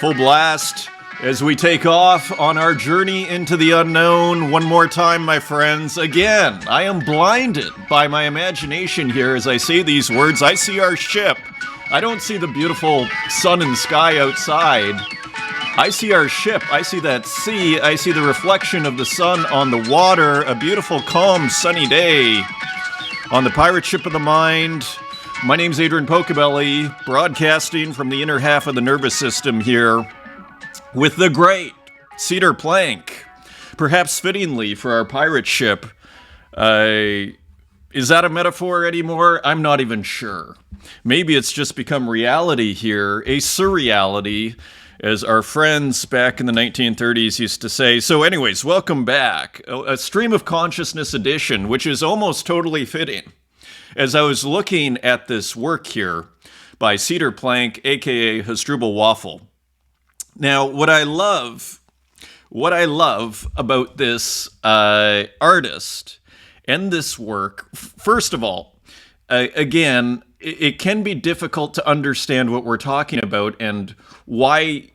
Full blast as we take off on our journey into the unknown. One more time, my friends. Again, I am blinded by my imagination here as I say these words. I see our ship. I don't see the beautiful sun and sky outside. I see our ship. I see that sea. I see the reflection of the sun on the water. A beautiful, calm, sunny day on the pirate ship of the mind. My name's Adrian Pocobelli, broadcasting from the inner half of the nervous system here with the great cedar plank, perhaps fittingly for our pirate ship. Is that a metaphor anymore? I'm not even sure. Maybe it's just become reality here, a surreality, as our friends back in the 1930s used to say. So anyways, welcome back. A stream of consciousness edition, which is almost totally fitting. As I was looking at this work here by Cedar Plank, aka Hasdrubal Waffle. Now, what I love about this artist and this work, first of all, again, it can be difficult to understand what we're talking about and why,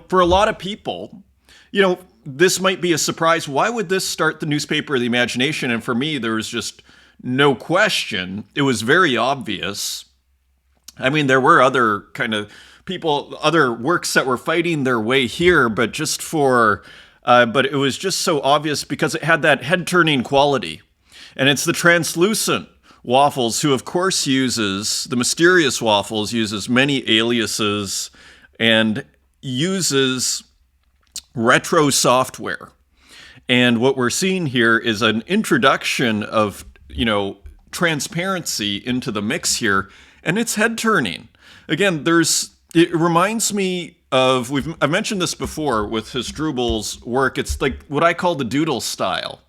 for a lot of people, this might be a surprise. Why would this start the newspaper of the imagination? And for me, there was just no question. It was very obvious. I mean, there were other kind of people, other works that were fighting their way here, but but it was just so obvious because it had that head-turning quality. And it's the translucent Waffles, who of course the mysterious Waffles uses many aliases and uses retro software. And what we're seeing here is an introduction of transparency into the mix here, and it's head turning. Again, it reminds me of, I've mentioned this before with Hasdrubal's work. It's like what I call the doodle style,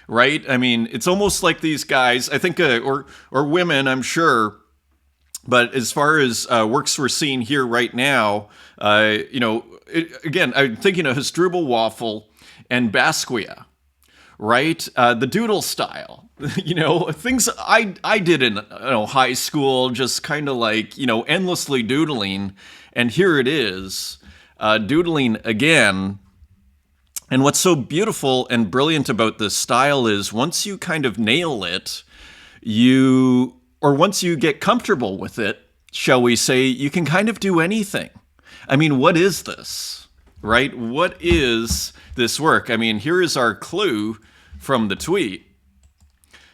right? I mean, it's almost like these guys, I think, or women, I'm sure. But as far as works we're seeing here right now, again, I'm thinking of Hasdrubal Waffle and Basquiat, right? The doodle style, things I did in high school, just kind of like, endlessly doodling. And here it is, doodling again. And what's so beautiful and brilliant about this style is once you kind of nail it, once you get comfortable with it, shall we say, you can kind of do anything. I mean, what is this, right? What is this work? I mean, here is our clue from the tweet.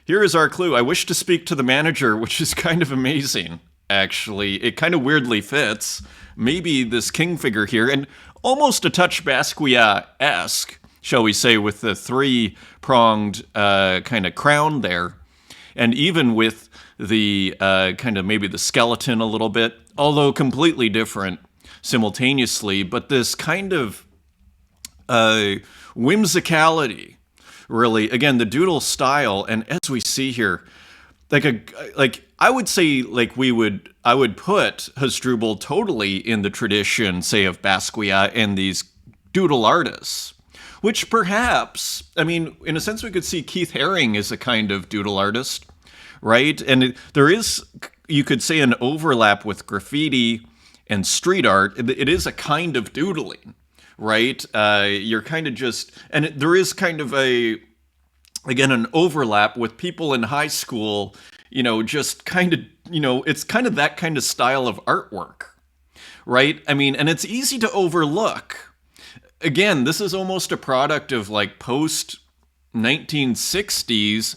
Here is our clue. I wish to speak to the manager, which is kind of amazing, actually. It kind of weirdly fits. Maybe this king figure here, and almost a touch Basquiat-esque, shall we say, with the three-pronged kind of crown there. And even with the kind of maybe the skeleton a little bit, although completely different simultaneously, but this kind of whimsicality, really, again, the doodle style. And as we see here, I would say, I would put Hasdrubal totally in the tradition, say, of Basquiat and these doodle artists, which perhaps, I mean, in a sense, we could see Keith Haring as a kind of doodle artist, right? And there is, you could say, an overlap with graffiti and street art. It is a kind of doodling, right? You're kind of just, and there is kind of an overlap with people in high school, just kind of, it's kind of that kind of style of artwork, right? I mean, and it's easy to overlook. Again, this is almost a product of like post 1960s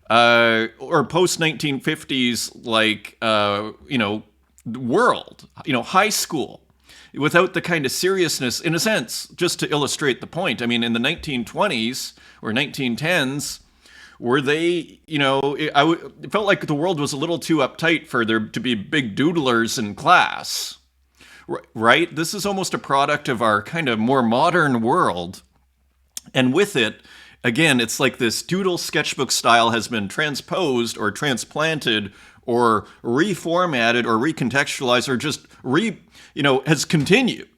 or post 1950s, world, high school, without the kind of seriousness, in a sense, just to illustrate the point. I mean, in the 1920s or 1910s, were they, it felt like the world was a little too uptight for there to be big doodlers in class, right? This is almost a product of our kind of more modern world. And with it, again, it's like this doodle sketchbook style has been transposed or transplanted or reformatted or recontextualized or just has continued.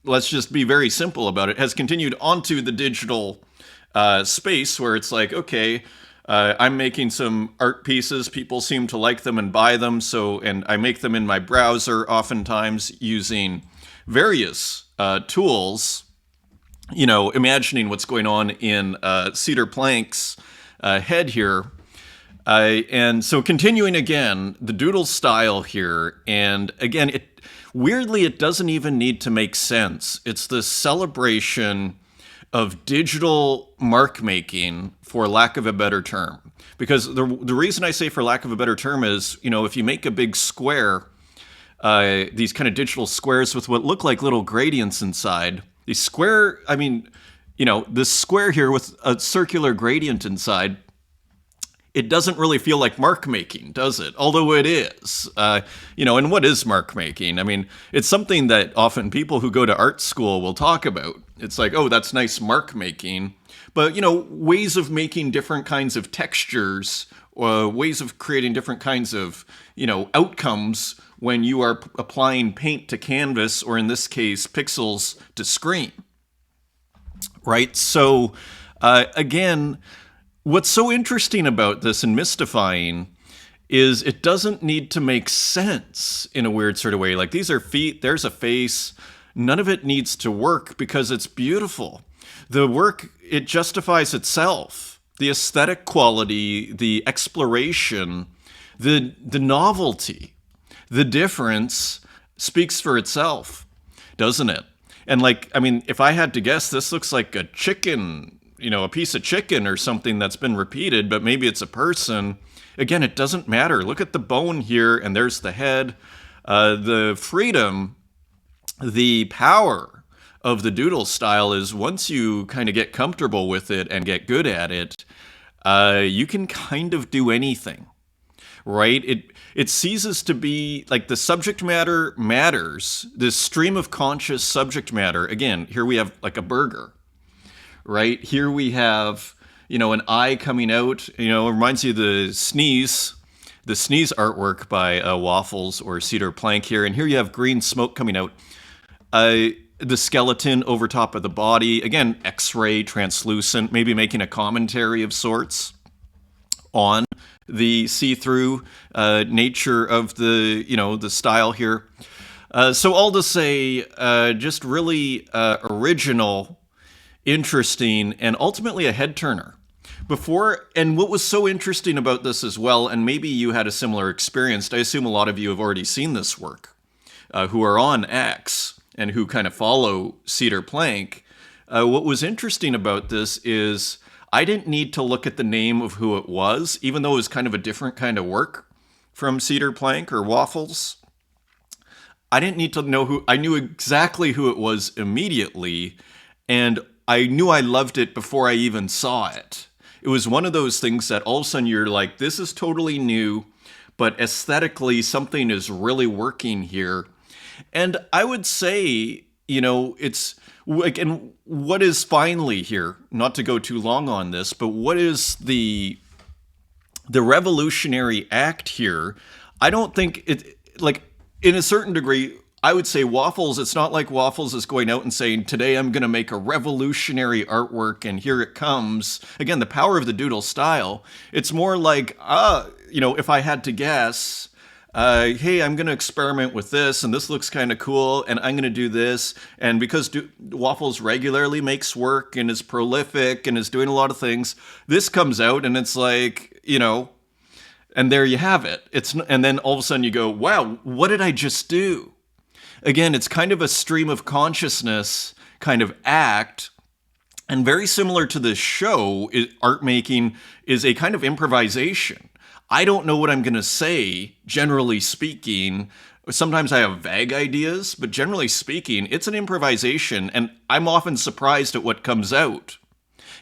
Let's just be very simple about it. Has continued onto the digital space where it's like, okay, I'm making some art pieces. People seem to like them and buy them. And I make them in my browser, oftentimes using various tools. Imagining what's going on in Cedar Plank's head here. And so continuing again, the doodle style here, and again, it doesn't even need to make sense. It's this celebration of digital mark making, for lack of a better term. Because the reason I say for lack of a better term is, if you make a big square, these kind of digital squares with what look like little gradients inside, this square here with a circular gradient inside, it doesn't really feel like mark making, does it? Although it is. And what is mark making? I mean, it's something that often people who go to art school will talk about. It's like, oh, that's nice mark making. But, ways of making different kinds of textures, ways of creating different kinds of, outcomes when you are applying paint to canvas, or in this case, pixels to screen. Right? So, again, what's so interesting about this and mystifying is it doesn't need to make sense in a weird sort of way. Like, these are feet, there's a face. None of it needs to work because it's beautiful. The work, it justifies itself. The aesthetic quality, the exploration, the novelty, the difference speaks for itself, doesn't it? And if I had to guess, this looks like a chicken, a piece of chicken or something that's been repeated, but maybe it's a person. Again, it doesn't matter. Look at the bone here, and there's the head. The freedom, the power of the doodle style is once you kind of get comfortable with it and get good at it, you can kind of do anything, right? It ceases to be like the subject matter matters, this stream of conscious subject matter. Again, here we have like a burger, right? Here we have, an eye coming out, it reminds you of the sneeze artwork by Waffles or Cedar Plank here. And here you have green smoke coming out. The skeleton over top of the body, again, X-ray, translucent, maybe making a commentary of sorts on the see-through nature of the style here. So all to say, just really original, interesting, and ultimately a head-turner. And what was so interesting about this as well, and maybe you had a similar experience, I assume a lot of you have already seen this work, who are on X, and who kind of follow Cedar Plank, what was interesting about this is I didn't need to look at the name of who it was, even though it was kind of a different kind of work from Cedar Plank or Waffles. I didn't need to know I knew exactly who it was immediately, and I knew I loved it before I even saw it. It was one of those things that all of a sudden you're like, this is totally new, but aesthetically something is really working here. And I would say, it's like, and what is finally here, not to go too long on this, but what is the revolutionary act here? I don't think in a certain degree, I would say Waffles, it's not like Waffles is going out and saying, today I'm going to make a revolutionary artwork and here it comes. Again, the power of the doodle style. It's more like, if I had to guess, hey, I'm going to experiment with this, and this looks kind of cool, and I'm going to do this. And because Waffles regularly makes work and is prolific and is doing a lot of things, this comes out, and it's like, and there you have it. And then all of a sudden you go, wow, what did I just do? Again, it's kind of a stream of consciousness kind of act. And very similar to this show, art making is a kind of improvisation. I don't know what I'm going to say, generally speaking. Sometimes I have vague ideas, but generally speaking, it's an improvisation, and I'm often surprised at what comes out.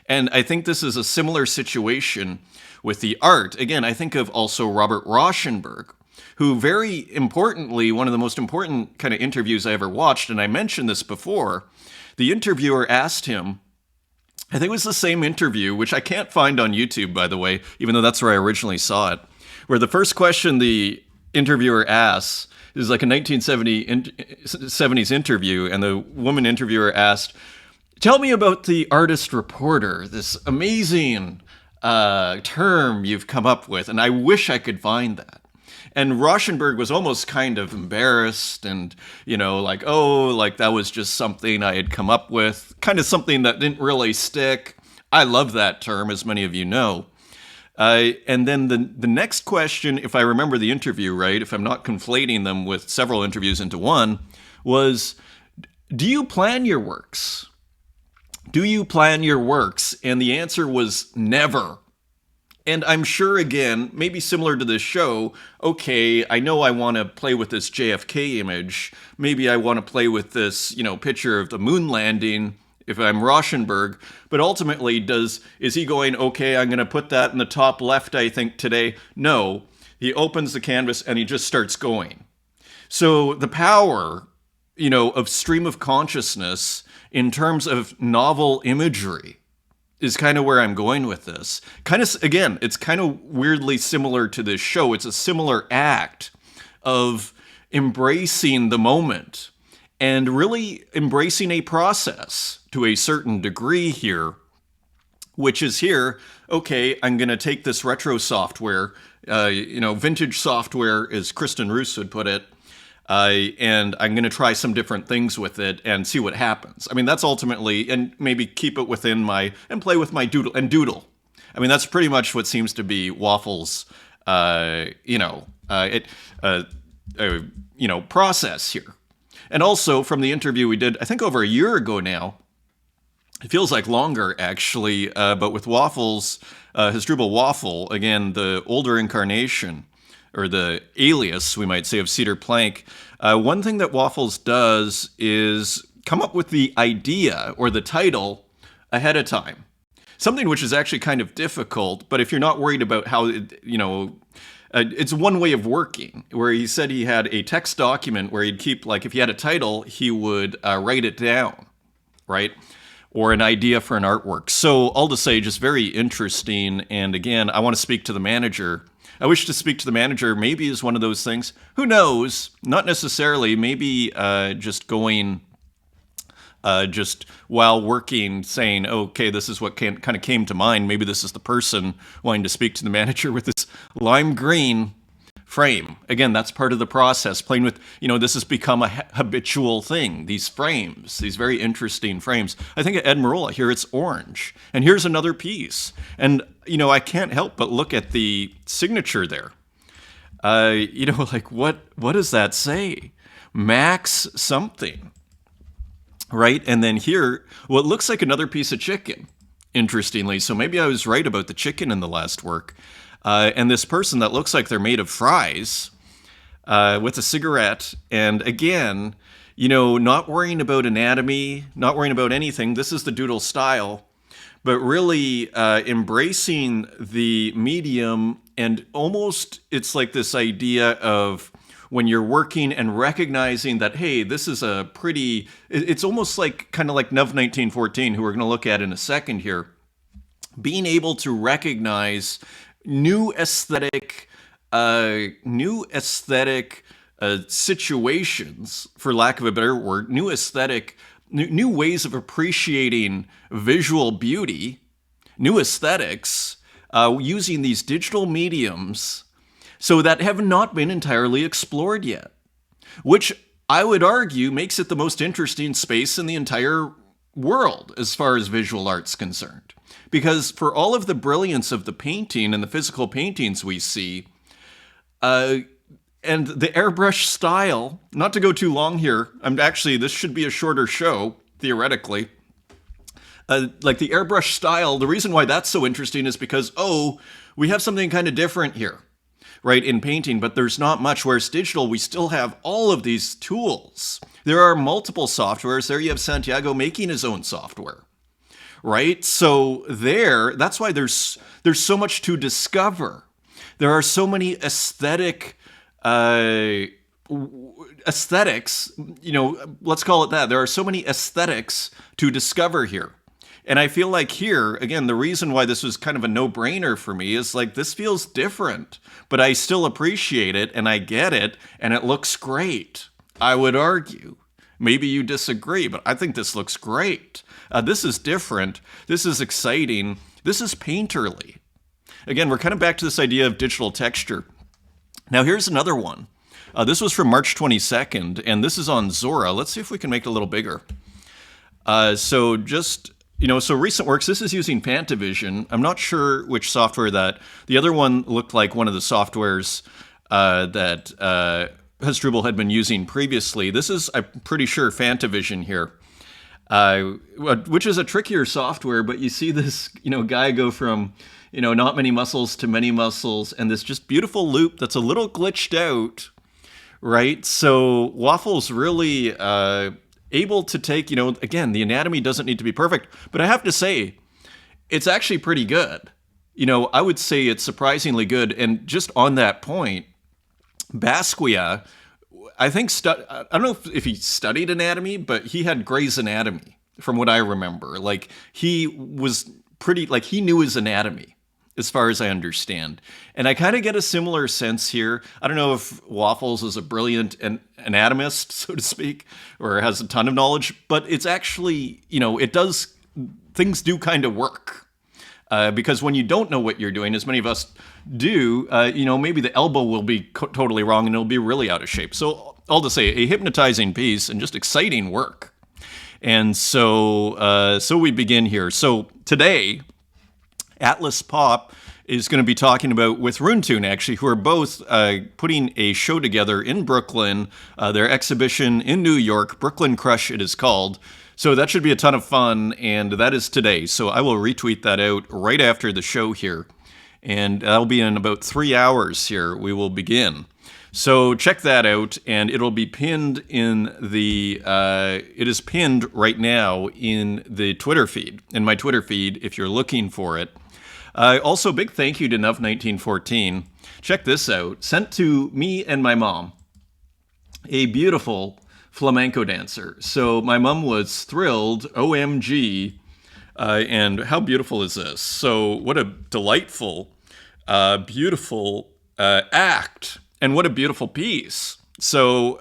And I think this is a similar situation with the art. Again, I think of also Robert Rauschenberg, who very importantly, one of the most important kind of interviews I ever watched, and I mentioned this before, the interviewer asked him, I think it was the same interview, which I can't find on YouTube, by the way, even though that's where I originally saw it, where the first question the interviewer asks is like a 1970s interview, and the woman interviewer asked, tell me about the artist reporter, this amazing term you've come up with, and I wish I could find that. And Rauschenberg was almost kind of embarrassed and, like, oh, like that was just something I had come up with, kind of something that didn't really stick. I love that term, as many of you know. And then the next question, if I remember the interview right, if I'm not conflating them with several interviews into one, was, do you plan your works? Do you plan your works? And the answer was never. And I'm sure, again, maybe similar to this show, okay, I know I want to play with this JFK image. Maybe I want to play with this, picture of the moon landing if I'm Rauschenberg. But ultimately, is he going, okay, I'm going to put that in the top left, I think, today? No. He opens the canvas and he just starts going. So the power, of stream of consciousness in terms of novel imagery is kind of where I'm going with this. Kind of, again, it's kind of weirdly similar to this show. It's a similar act of embracing the moment and really embracing a process to a certain degree here, which is here, okay, I'm going to take this retro software, vintage software, as Kristen Roos would put it, and I'm going to try some different things with it and see what happens. I mean, that's ultimately, and maybe keep it within and play with my doodle. I mean, that's pretty much what seems to be Waffle's, process here. And also from the interview we did, I think over a year ago now, it feels like longer actually, but with Waffle's, Hasdrubal Waffle, again, the older incarnation, or the alias, we might say, of Cedar Plank, one thing that Waffles does is come up with the idea or the title ahead of time. Something which is actually kind of difficult, but if you're not worried about how, it's one way of working, where he said he had a text document where he'd keep, like, if he had a title, he would write it down, right? Or an idea for an artwork. So all to say, just very interesting. And again, I want to speak to the manager. I wish to speak to the manager, maybe is one of those things. Who knows? Not necessarily. Maybe just going, just while working, saying, okay, this is what kind of came to mind. Maybe this is the person wanting to speak to the manager with this lime green frame. Again, that's part of the process. Playing with, this has become a habitual thing. These frames, these very interesting frames. I think at Ed Marola here, it's orange. And here's another piece. And, I can't help but look at the signature there. Like what does that say? Max something, right? And then here, what looks like another piece of chicken, interestingly. So maybe I was right about the chicken in the last work. And this person that looks like they're made of fries with a cigarette. And again, not worrying about anatomy, not worrying about anything. This is the doodle style, but really embracing the medium. And almost it's like this idea of when you're working and recognizing that, hey, this is a pretty, it's almost like kind of like Nuv 1914, who we're going to look at in a second here, being able to recognize new aesthetic situations, for lack of a better word, new ways of appreciating visual beauty, new aesthetics, using these digital mediums, so that have not been entirely explored yet, which I would argue makes it the most interesting space in the entire world as far as visual art's concerned. Because for all of the brilliance of the painting and the physical paintings we see, and the airbrush style, not to go too long here, this should be a shorter show, theoretically. Like the airbrush style, the reason why that's so interesting is because, we have something kind of different here, right, in painting, but there's not much, whereas digital, we still have all of these tools. There are multiple softwares. There you have Santiago making his own software. Right? So that's why there's so much to discover. There are so many aesthetics, let's call it that. There are so many aesthetics to discover here. And I feel like here, again, the reason why this was kind of a no-brainer for me is like, this feels different, but I still appreciate it and I get it and it looks great. I would argue. Maybe you disagree, but I think this looks great. This is different. This is exciting. This is painterly. again, we're kind of back to this idea of digital texture. Now, here's another one. This was from March 22nd, and this is on Zora. Let's see if we can make it a little bigger. So recent works, this is using Fantavision. I'm not sure which software that, the other one looked like one of the softwares that Hasdrubal had been using previously. This is, I'm pretty sure, Fantavision here, which is a trickier software, but you see this, guy go from, not many muscles to many muscles, and this just beautiful loop that's a little glitched out, right? So Waffles really able to take, again, the anatomy doesn't need to be perfect, but I have to say, it's actually pretty good. I would say it's surprisingly good. And just on that point, Basquiat, I think, I don't know if he studied anatomy, but he had Gray's Anatomy, from what I remember. Like, he was pretty, like, he knew his anatomy, as far as I understand. And I kind of get a similar sense here. I don't know if Waffles is a brilliant anatomist, so to speak, or has a ton of knowledge, but it's actually, things do kind of work. Because when you don't know what you're doing, as many of us do, maybe the elbow will be totally wrong and it'll be really out of shape. So all to say, a hypnotizing piece and just exciting work. And so we begin here. So today, Atlas Pop is going to be talking about with Runetoon, actually, who are both putting a show together in Brooklyn, their exhibition in New York, Brooklyn Crush it is called. So that should be a ton of fun, and that is today. So I will retweet that out right after the show here, and that'll be in about 3 hours here. We will begin. So check that out, and it'll be pinned in the, it is pinned right now in the Twitter feed, in my Twitter feed, if you're looking for it. Also, big thank you to Nuv1914. Check this out. Sent to me and my mom, a beautiful flamenco dancer. So my mom was thrilled, OMG, and how beautiful is this? So what a delightful, beautiful act, and what a beautiful piece. So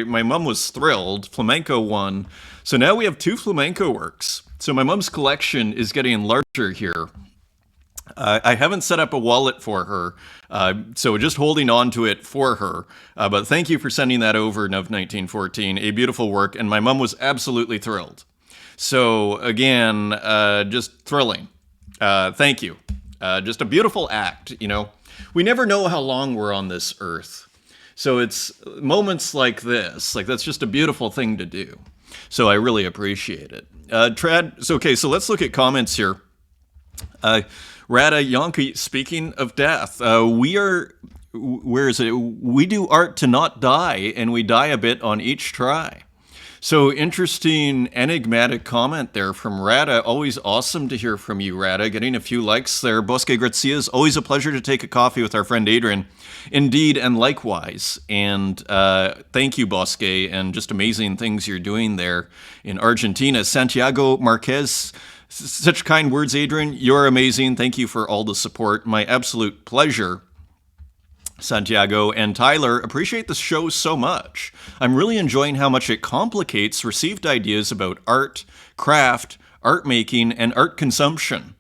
my mom was thrilled, flamenco won. So now we have 2 flamenco works. So my mom's collection is getting larger here. I haven't set up a wallet for her, so just holding on to it for her. But thank you for sending that over, Nuv1914. A beautiful work, and my mom was absolutely thrilled. So again, just thrilling. Thank you. Just a beautiful act, We never know how long we're on this earth. So it's moments like this, that's just a beautiful thing to do. So I really appreciate it. So let's look at comments here. Rada Yonki, speaking of death, we do art to not die, and we die a bit on each try. So interesting, enigmatic comment there from Rada. Always awesome to hear from you, Rada. Getting a few likes there. Bosque Gracias, always a pleasure to take a coffee with our friend Adrian. Indeed, and likewise. And thank you, Bosque, and just amazing things you're doing there in Argentina. Santiago Marquez, such kind words, Adrian. You're amazing. Thank you for all the support. My absolute pleasure, Santiago. And Tyler, appreciate the show so much. I'm really enjoying how much it complicates received ideas about art, craft, art making, and art consumption.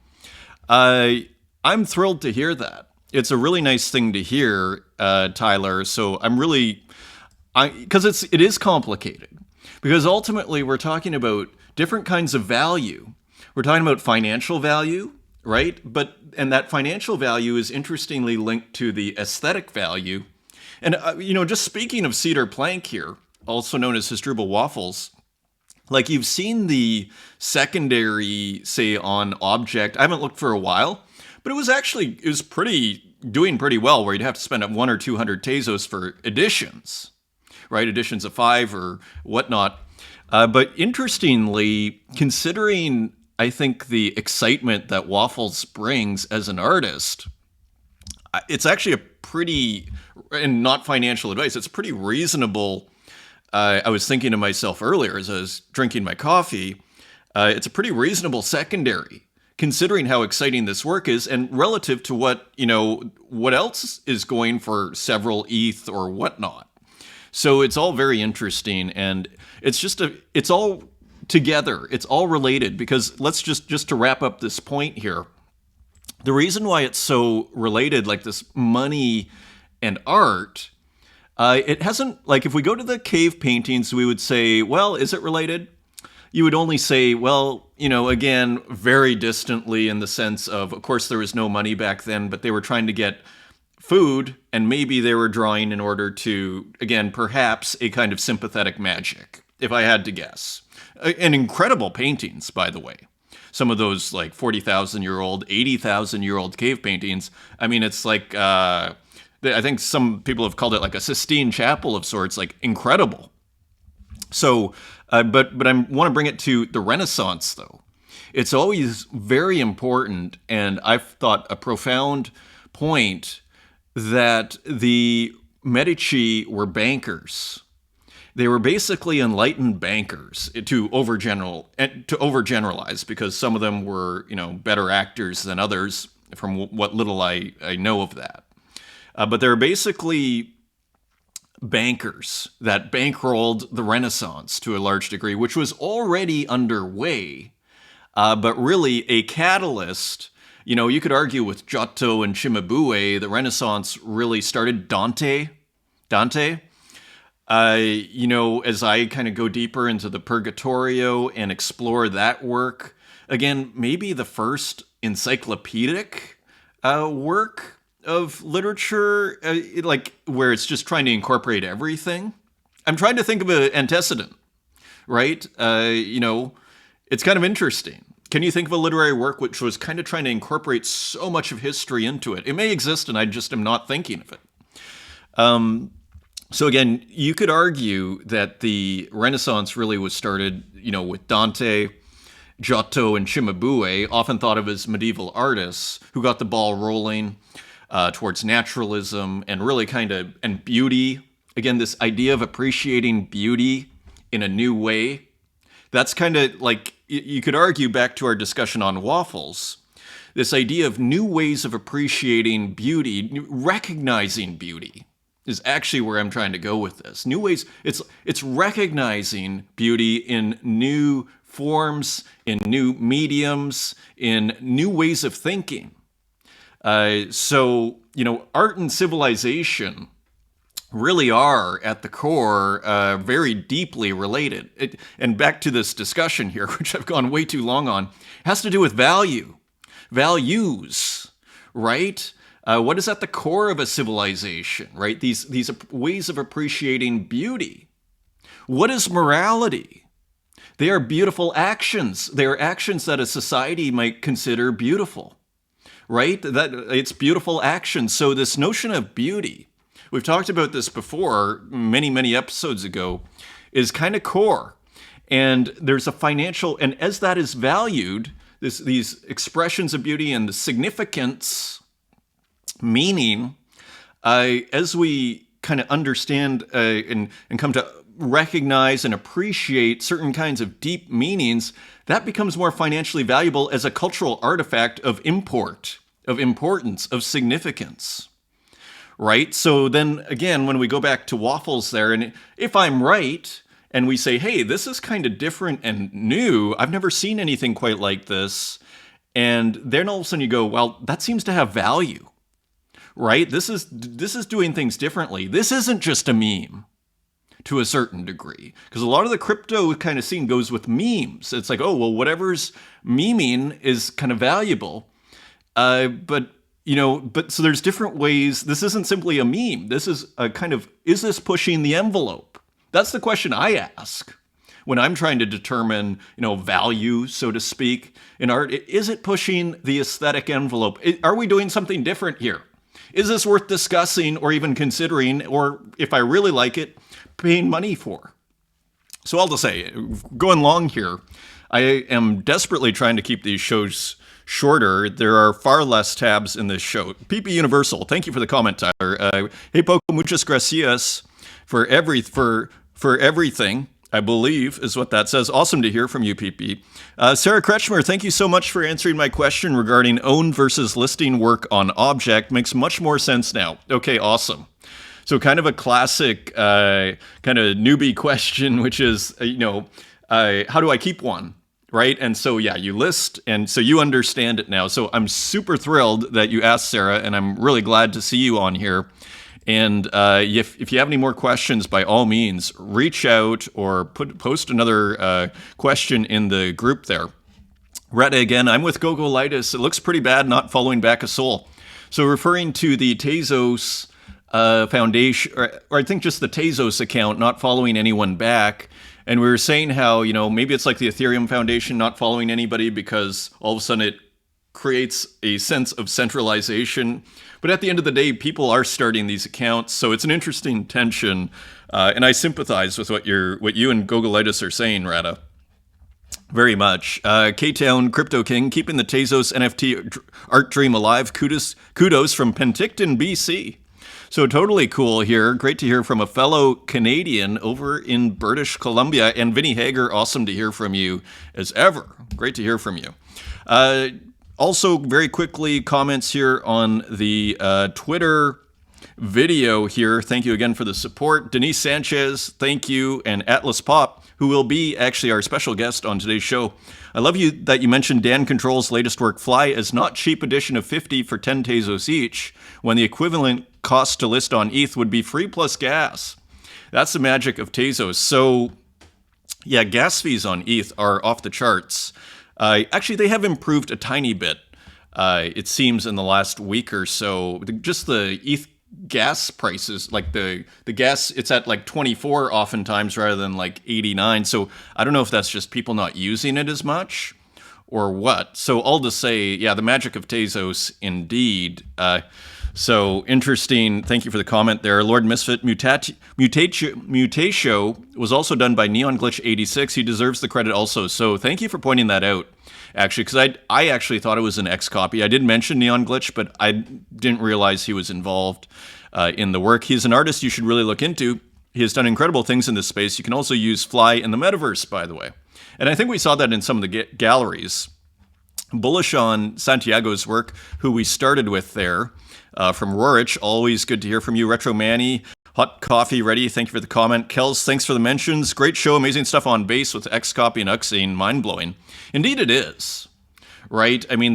I'm thrilled to hear that. It's a really nice thing to hear, Tyler. So I'm really, because it is complicated. Because ultimately we're talking about different kinds of value. We're talking about financial value, right? And that financial value is interestingly linked to the aesthetic value. And, just speaking of cedar plank here, also known as Hasdrubal Waffles, like you've seen the secondary, say, on object. I haven't looked for a while, but it was doing pretty well, where you'd have to spend 100 or 200 Tezos for editions, right? Editions of 5 or whatnot. But interestingly, considering, I think, the excitement that Waffles brings as an artist, it's actually a pretty, and not financial advice, it's pretty reasonable. I was thinking to myself earlier as I was drinking my coffee, it's a pretty reasonable secondary, considering how exciting this work is, and relative to what else is going for several ETH or whatnot. So it's all very interesting, and it's all together. It's all related, because let's just to wrap up this point here. The reason why it's so related, like this money and art, it hasn't, like, if we go to the cave paintings, we would say, well, is it related? You would only say, well, again, very distantly, in the sense of course, there was no money back then, but they were trying to get food, and maybe they were drawing in order to, again, perhaps a kind of sympathetic magic, if I had to guess. And incredible paintings, by the way. Some of those, like, 40,000-year-old, 80,000-year-old cave paintings. I mean, it's like, I think some people have called it like a Sistine Chapel of sorts, like incredible. So, but I want to bring it to the Renaissance, though. It's always very important, and I've thought a profound point, that the Medici were bankers. They were basically enlightened bankers, to overgeneralize, because some of them were, better actors than others, from what little I know of that. But they're basically bankers that bankrolled the Renaissance to a large degree, which was already underway, but really a catalyst. You could argue with Giotto and Cimabue, the Renaissance really started. Dante. As I kind of go deeper into the Purgatorio and explore that work, again, maybe the first encyclopedic work of literature, like, where it's just trying to incorporate everything. I'm trying to think of an antecedent, right? It's kind of interesting. Can you think of a literary work which was kind of trying to incorporate so much of history into it? It may exist, and I just am not thinking of it. So again, you could argue that the Renaissance really was started, with Dante, Giotto, and Cimabue, often thought of as medieval artists who got the ball rolling towards naturalism and really and beauty. Again, this idea of appreciating beauty in a new way. That's kind of like, you could argue back to our discussion on waffles, this idea of new ways of appreciating beauty, recognizing beauty, is actually where I'm trying to go with this. New ways, it's recognizing beauty in new forms, in new mediums, in new ways of thinking. So, art and civilization really are, at the core, very deeply related. And back to this discussion here, which I've gone way too long on, has to do with values, right? What is at the core of a civilization, right? These ways of appreciating beauty. What is morality? They are beautiful actions. They are actions that a society might consider beautiful, right? That it's beautiful actions. So this notion of beauty, we've talked about this before, many, many episodes ago, is kind of core. And there's a financial, and as that is valued, these expressions of beauty and the significance, meaning, as we kind of understand and come to recognize and appreciate certain kinds of deep meanings, that becomes more financially valuable as a cultural artifact of import, of importance, of significance. Right? So then again, when we go back to waffles there, and if I'm right, and we say, hey, this is kind of different and new, I've never seen anything quite like this, and then all of a sudden you go, well, that seems to have value, right? This is doing things differently. This isn't just a meme, to a certain degree, because a lot of the crypto kind of scene goes with memes. It's like, oh, well, whatever's memeing is kind of valuable, but so there's different ways. This isn't simply a meme. This is a kind of, is this pushing the envelope? That's the question I ask when I'm trying to determine, value, so to speak, in art. Is it pushing the aesthetic envelope? Are we doing something different here? Is this worth discussing or even considering, or if I really like it, paying money for? So I'll just say, going long here, I am desperately trying to keep these shows shorter. There are far less tabs in this show. PP Universal, thank you for the comment, Tyler. Hey, Poco, muchas gracias for everything, I believe is what that says. Awesome to hear from you, PP. Sarah Kretschmer, thank you so much for answering my question regarding own versus listing work on object. Makes much more sense now. Okay, awesome. So kind of a classic kind of newbie question, which is, how do I keep one? right? And so, yeah, you list, and so you understand it now. So I'm super thrilled that you asked, Sarah, and I'm really glad to see you on here. And if you have any more questions, by all means, reach out or post another question in the group there. Retta again, I'm with Gogolitis. It looks pretty bad not following back a soul. So referring to the Tezos Foundation, or I think just the Tezos account, not following anyone back. And we were saying how, maybe it's like the Ethereum Foundation not following anybody because all of a sudden it creates a sense of centralization. But at the end of the day, people are starting these accounts. So it's an interesting tension. And I sympathize with what you and Gogolitis are saying, Rada. Very much. K-Town Crypto King, keeping the Tezos NFT art dream alive. Kudos from Penticton, BC. So totally cool here. Great to hear from a fellow Canadian over in British Columbia. And Vinny Hager, awesome to hear from you as ever. Great to hear from you. Also, very quickly, comments here on the Twitter video here. Thank you again for the support. Denise Sanchez, thank you. And Atlas Pop, who will be actually our special guest on today's show. I love you that you mentioned Dan Control's latest work, Fly, as not cheap edition of 50 for 10 Tezos each, when the equivalent cost to list on ETH would be free plus gas. That's the magic of Tezos. So, yeah, gas fees on ETH are off the charts. Actually, they have improved a tiny bit, it seems, in the last week or so. Just the ETH gas prices, like the gas, it's at like 24 oftentimes rather than like 89. So I don't know if that's just people not using it as much or what. So all to say, yeah, the magic of Tezos indeed. So interesting. Thank you for the comment there. Lord Misfit Mutatio was also done by Neon Glitch 86. He deserves the credit also. So thank you for pointing that out, actually, because I actually thought it was an X copy. I did mention Neon Glitch, but I didn't realize he was involved in the work. He's an artist you should really look into. He has done incredible things in this space. You can also use Fly in the metaverse, by the way. And I think we saw that in some of the galleries. Bullish on Santiago's work, who we started with there. From Rorich, always good to hear from you. Retro Manny, hot coffee ready. Thank you for the comment. Kels, thanks for the mentions. Great show, amazing stuff on bass with Xcopy and Uxane. Mind-blowing. Indeed it is, right? I mean,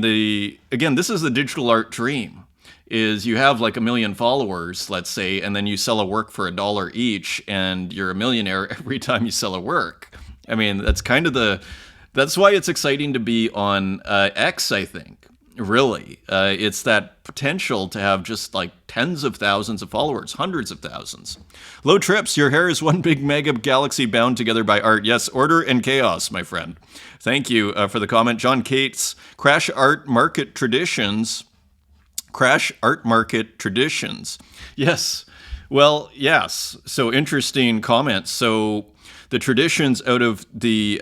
again, this is the digital art dream, is you have like 1 million followers, let's say, and then you sell a work for $1 each, and you're a millionaire every time you sell a work. I mean, that's kind of that's why it's exciting to be on X, I think. Really, it's that potential to have just like tens of thousands of followers, hundreds of thousands. Low Trips, your hair is one big mega galaxy bound together by art. Yes, order and chaos, my friend. Thank you for the comment. John Cates, Crash Art Market Traditions. Crash Art Market Traditions. Yes, well, yes. So interesting comments. So the traditions out of the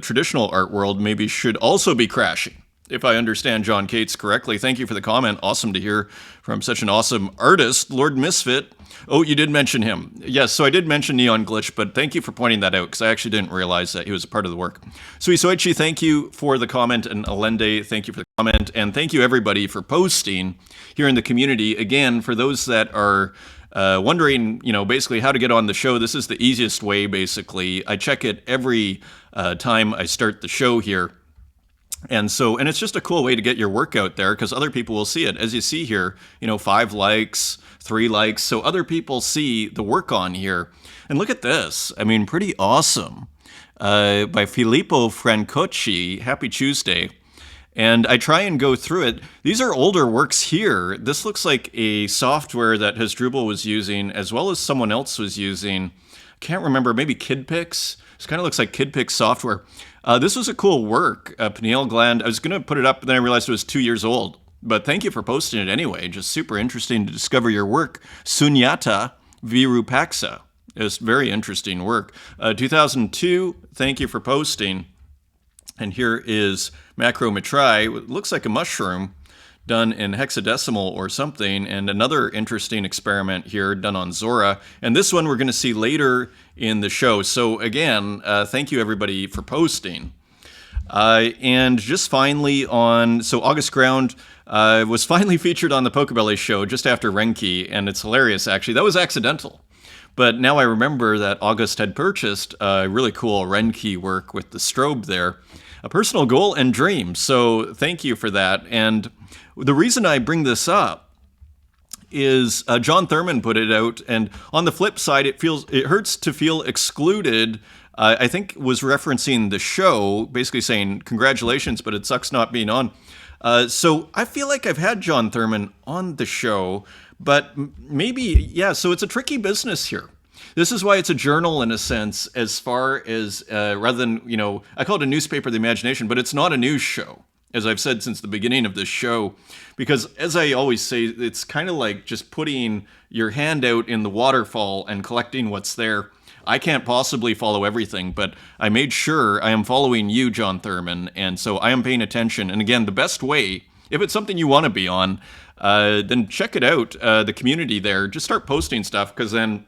traditional art world maybe should also be crashing, if I understand John Cates correctly. Thank you for the comment. Awesome to hear from such an awesome artist. Lord Misfit. Oh, you did mention him. Yes, so I did mention Neon Glitch, but thank you for pointing that out, because I actually didn't realize that he was a part of the work. Suisoichi, thank you for the comment, and Allende, thank you for the comment, and thank you everybody for posting here in the community. Again, for those that are wondering, basically how to get on the show, this is the easiest way, basically. I check it every time I start the show here. And it's just a cool way to get your work out there, because other people will see it. As you see here, 5 likes, 3 likes. So other people see the work on here. And look at this. I mean, pretty awesome. By Filippo Francocci. Happy Tuesday. And I try and go through it. These are older works here. This looks like a software that Hasdrubal was using, as well as someone else was using. I can't remember, maybe KidPix? This kind of looks like KidPix software. This was a cool work, pineal gland. I was going to put it up, but then I realized it was 2 years old. But thank you for posting it anyway. Just super interesting to discover your work. Sunyata Virupaxa. It's very interesting work. 2002, thank you for posting. And here is Macrometry. It looks like a mushroom done in hexadecimal or something, and another interesting experiment here done on Zora. And this one we're going to see later in the show. So again, thank you everybody for posting. And just finally August Ground was finally featured on the Pocobelli show just after Renki, and it's hilarious actually. That was accidental. But now I remember that August had purchased a really cool Renke work with the strobe there, a personal goal and dream. So thank you for that. And the reason I bring this up is John Thurman put it out, and on the flip side, it hurts to feel excluded. I think was referencing the show, basically saying congratulations, but it sucks not being on. So I feel like I've had John Thurman on the show, but maybe, yeah, so it's a tricky business here. This is why it's a journal in a sense, as far as, rather than, I call it a newspaper of the imagination, but it's not a news show, as I've said since the beginning of this show, because as I always say, it's kind of like just putting your hand out in the waterfall and collecting what's there. I can't possibly follow everything, but I made sure I am following you, John Thurman, and so I am paying attention. And again, the best way, if it's something you want to be on, then check it out, the community there. Just start posting stuff, because then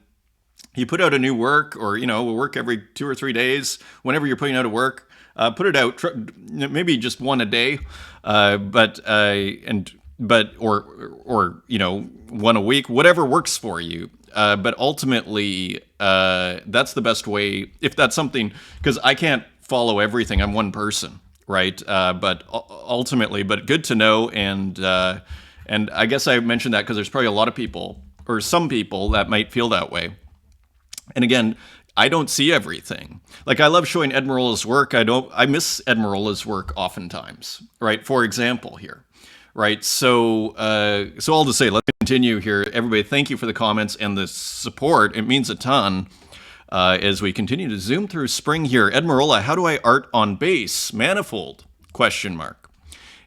you put out a new work, or, we'll work every 2 or 3 days, whenever you're putting out a work, put it out, maybe just one a day, or one a week, whatever works for you. But ultimately, that's the best way, if that's something, because I can't follow everything. I'm one person, right? But ultimately, but good to know. And I guess I mentioned that because there's probably a lot of people, or some people, that might feel that way. And again, I don't see everything. Like, I love showing Ed Merola's work. I miss Ed Merola's work oftentimes, right? For example here. Right, so all to say, let's continue here. Everybody, thank you for the comments and the support. It means a ton as we continue to zoom through spring here. Ed Merola, how do I art on base? Manifold? ?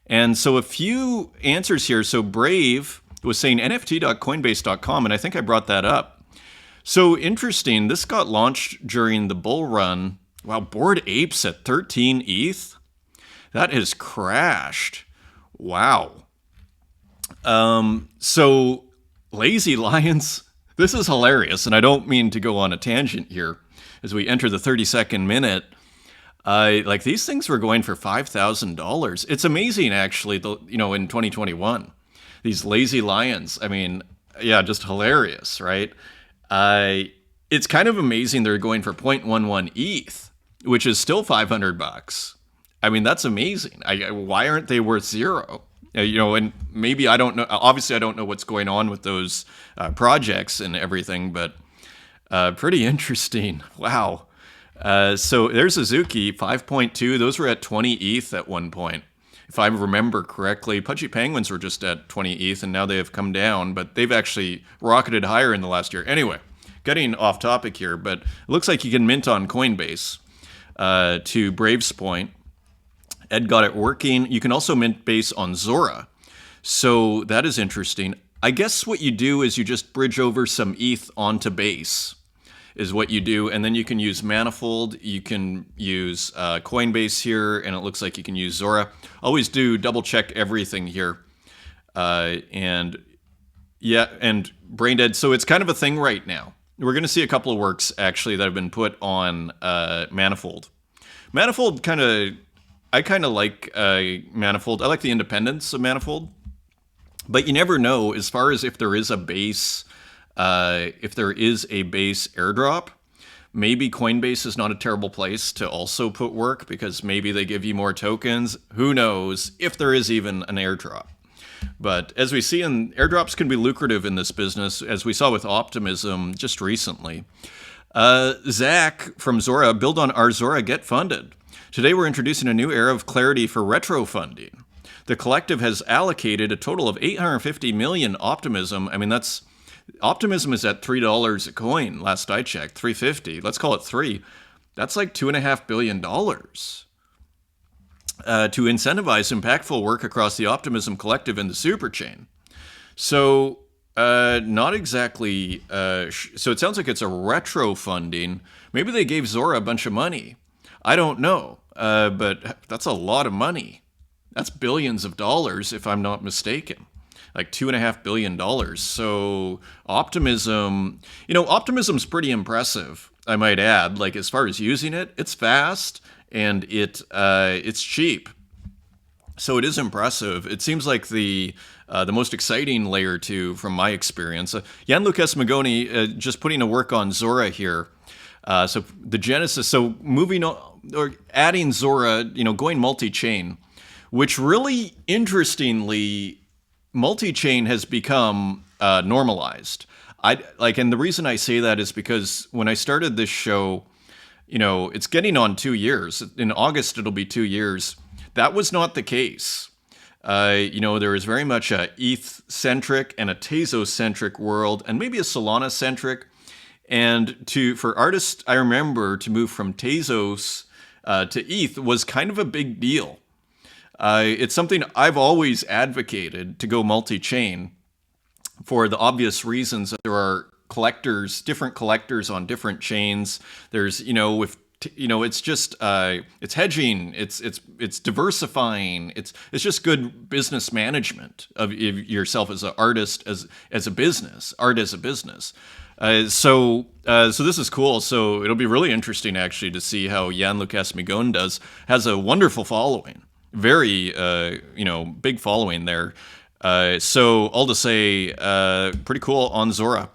And so a few answers here. So Brave was saying nft.coinbase.com, and I think I brought that up. So interesting, this got launched during the bull run. Wow, Bored Apes at 13 ETH? That has crashed. Wow. So Lazy Lions, this is hilarious, and I don't mean to go on a tangent here as we enter the 32nd minute. Like, these things were going for $5,000. It's amazing, actually, in 2021. These Lazy Lions, I mean, yeah, just hilarious, right? It's kind of amazing they're going for 0.11 ETH, which is still $500. I mean, that's amazing. Why aren't they worth zero? And maybe I don't know. Obviously, I don't know what's going on with those projects and everything, but pretty interesting. Wow. So there's Suzuki, 5.2. Those were at 20 ETH at one point, if I remember correctly. Pudgy Penguins were just at 20 ETH, and now they have come down, but they've actually rocketed higher in the last year. Anyway, getting off topic here, but it looks like you can mint on Coinbase, to Brave's point. Ed got it working. You can also mint base on Zora. So that is interesting. I guess what you do is you just bridge over some ETH onto base is what you do. And then you can use Manifold. You can use Coinbase here. And it looks like you can use Zora. Always do double check everything here. And Brain Dead. So it's kind of a thing right now. We're going to see a couple of works actually that have been put on Manifold. Manifold I kind of like Manifold. I like the independence of Manifold, but you never know as far as if there is a base airdrop. Maybe Coinbase is not a terrible place to also put work, because maybe they give you more tokens. Who knows if there is even an airdrop. But as we see, airdrops can be lucrative in this business, as we saw with Optimism just recently. Zach from Zora, build on our Zora, get funded. Today we're introducing a new era of clarity for retro funding. The collective has allocated a total of 850 million Optimism. I mean, Optimism is at $3 a coin. Last I checked, $3.50. Let's call it $3. That's like $2.5 billion. To incentivize impactful work across the Optimism collective and the superchain. So, not exactly. So it sounds like it's a retro funding. Maybe they gave Zora a bunch of money. I don't know, but that's a lot of money. That's billions of dollars, if I'm not mistaken. Like $2.5 billion. So Optimism, Optimism's pretty impressive, I might add. Like, as far as using it, it's fast and it's cheap. So it is impressive. It seems like the most exciting layer two from my experience. Gianluca Smagoni just putting a work on Zora here. So the genesis. So moving on or adding Zora, going multi-chain, which really interestingly, multi-chain has become normalized. And the reason I say that is because when I started this show, it's getting on 2 years. In August, it'll be 2 years. That was not the case. There is very much a ETH-centric and a Tezos-centric world, and maybe a Solana-centric. And for artists, I remember to move from Tezos to ETH was kind of a big deal. It's something I've always advocated to go multi-chain for the obvious reasons that there are different collectors on different chains. There's, it's just it's hedging, it's diversifying, it's just good business management of yourself as an artist, as a business, art as a business. So this is cool. So it'll be really interesting actually to see how Gianluca Smagoni has a wonderful following, very big following there. So all to say, pretty cool on Zora.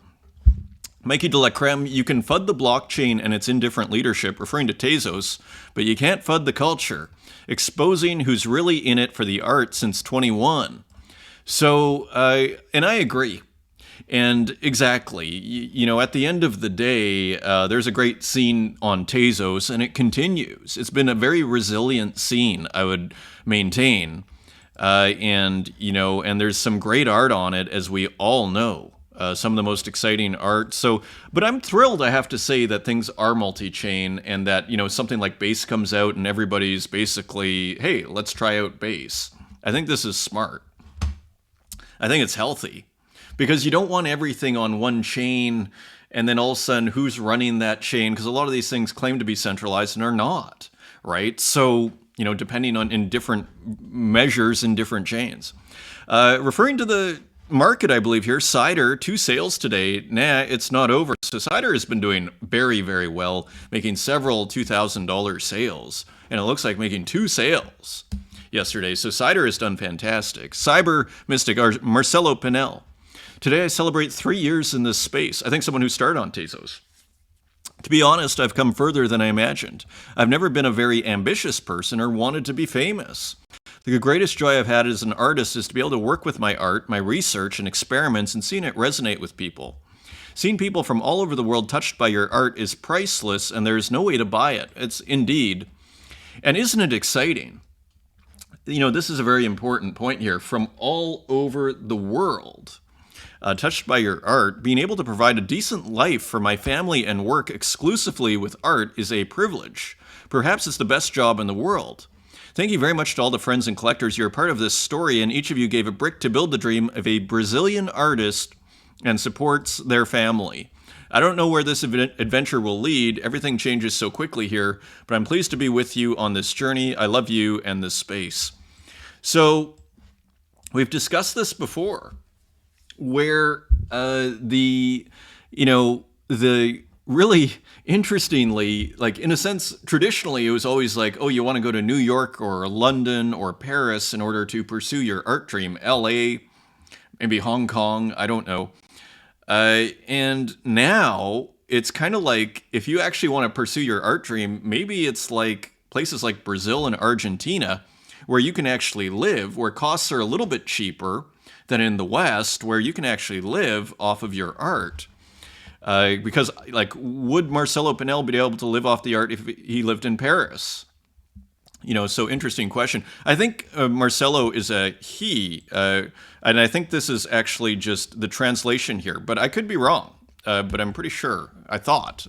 Mikey de la Creme, you can FUD the blockchain and its indifferent leadership, referring to Tezos, but you can't FUD the culture, exposing who's really in it for the art since 21. So, and I agree. And exactly, at the end of the day, there's a great scene on Tezos, and it continues. It's been a very resilient scene, I would maintain. And there's some great art on it, as we all know. Some of the most exciting art. But I'm thrilled, I have to say, that things are multi-chain and that, something like Base comes out and everybody's basically, hey, let's try out Base. I think this is smart. I think it's healthy because you don't want everything on one chain and then all of a sudden who's running that chain, because a lot of these things claim to be centralized and are not, right? So, depending on in different measures in different chains. Referring to the market, I believe here, Cider, 2 sales today. Nah, it's not over. So Cider has been doing very, very well, making several $2,000 sales. And it looks like making 2 sales yesterday. So Cider has done fantastic. Cyber Mystic, Marcelo Pinel. Today I celebrate 3 years in this space. I think someone who started on Tezos. To be honest, I've come further than I imagined. I've never been a very ambitious person or wanted to be famous. The greatest joy I've had as an artist is to be able to work with my art, my research, and experiments and seeing it resonate with people. Seeing people from all over the world touched by your art is priceless, and there is no way to buy it. It's indeed. And isn't it exciting? This is a very important point here. From all over the world, touched by your art, being able to provide a decent life for my family and work exclusively with art is a privilege. Perhaps it's the best job in the world. Thank you very much to all the friends and collectors. You're a part of this story, and each of you gave a brick to build the dream of a Brazilian artist and supports their family. I don't know where this adventure will lead. Everything changes so quickly here, but I'm pleased to be with you on this journey. I love you and this space. So we've discussed this before, where the really interestingly, like in a sense, traditionally, it was always like, oh, you want to go to New York or London or Paris in order to pursue your art dream. LA, maybe Hong Kong, I don't know. And now it's kind of like, if you actually want to pursue your art dream, maybe it's like places like Brazil and Argentina, where you can actually live, where costs are a little bit cheaper than in the West, where you can actually live off of your art. Because, would Marcelo Pinel be able to live off the art if he lived in Paris? So interesting question. I think Marcelo is a he, and I think this is actually just the translation here, but I could be wrong, but I'm pretty sure, I thought.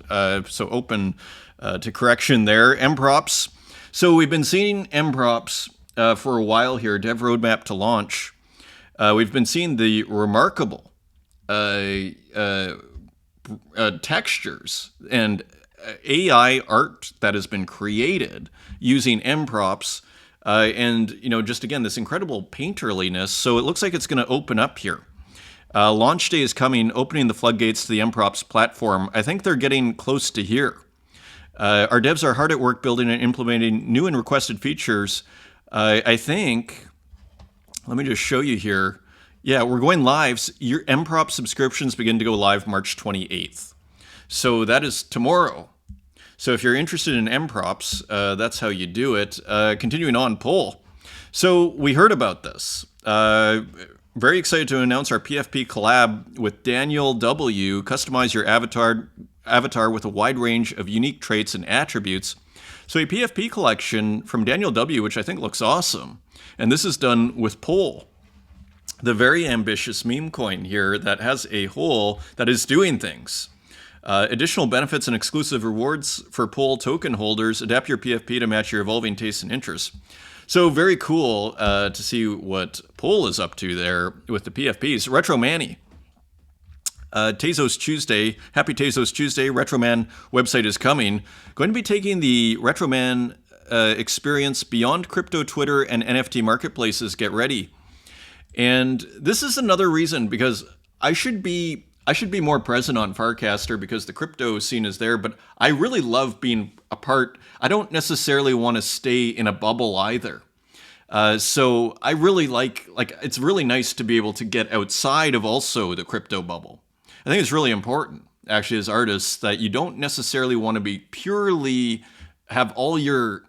So open to correction there. M-props. So we've been seeing M-props for a while here, Dev Roadmap to launch. We've been seeing the remarkable textures and AI art that has been created using M-props, and just again this incredible painterliness. So it looks like it's going to open up here. Launch day is coming, opening the floodgates to the M-props platform. I think they're getting close to here. Our devs are hard at work building and implementing new and requested features I think, let me just show you here. Yeah, we're going live. Your MProp subscriptions begin to go live March 28th. So that is tomorrow. So if you're interested in MProps, that's how you do it. Continuing on, poll. So we heard about this. Very excited to announce our PFP collab with Daniel W. Customize your avatar with a wide range of unique traits and attributes. So a PFP collection from Daniel W., which I think looks awesome. And this is done with poll. The very ambitious meme coin here that has a hole that is doing things. Additional benefits and exclusive rewards for poll token holders. Adapt your PFP to match your evolving tastes and interests. So very cool to see what poll is up to there with the PFPs. Retro Manny. Tezos Tuesday. Happy Tezos Tuesday. Retroman website is coming. Going to be taking the Retroman experience beyond crypto, Twitter, and NFT marketplaces. Get ready. And this is another reason, because I should be more present on Farcaster because the crypto scene is there, but I really love being a part. I don't necessarily want to stay in a bubble either. So I really like it's really nice to be able to get outside of also the crypto bubble. I think it's really important, actually, as artists, that you don't necessarily want to be purely have all your,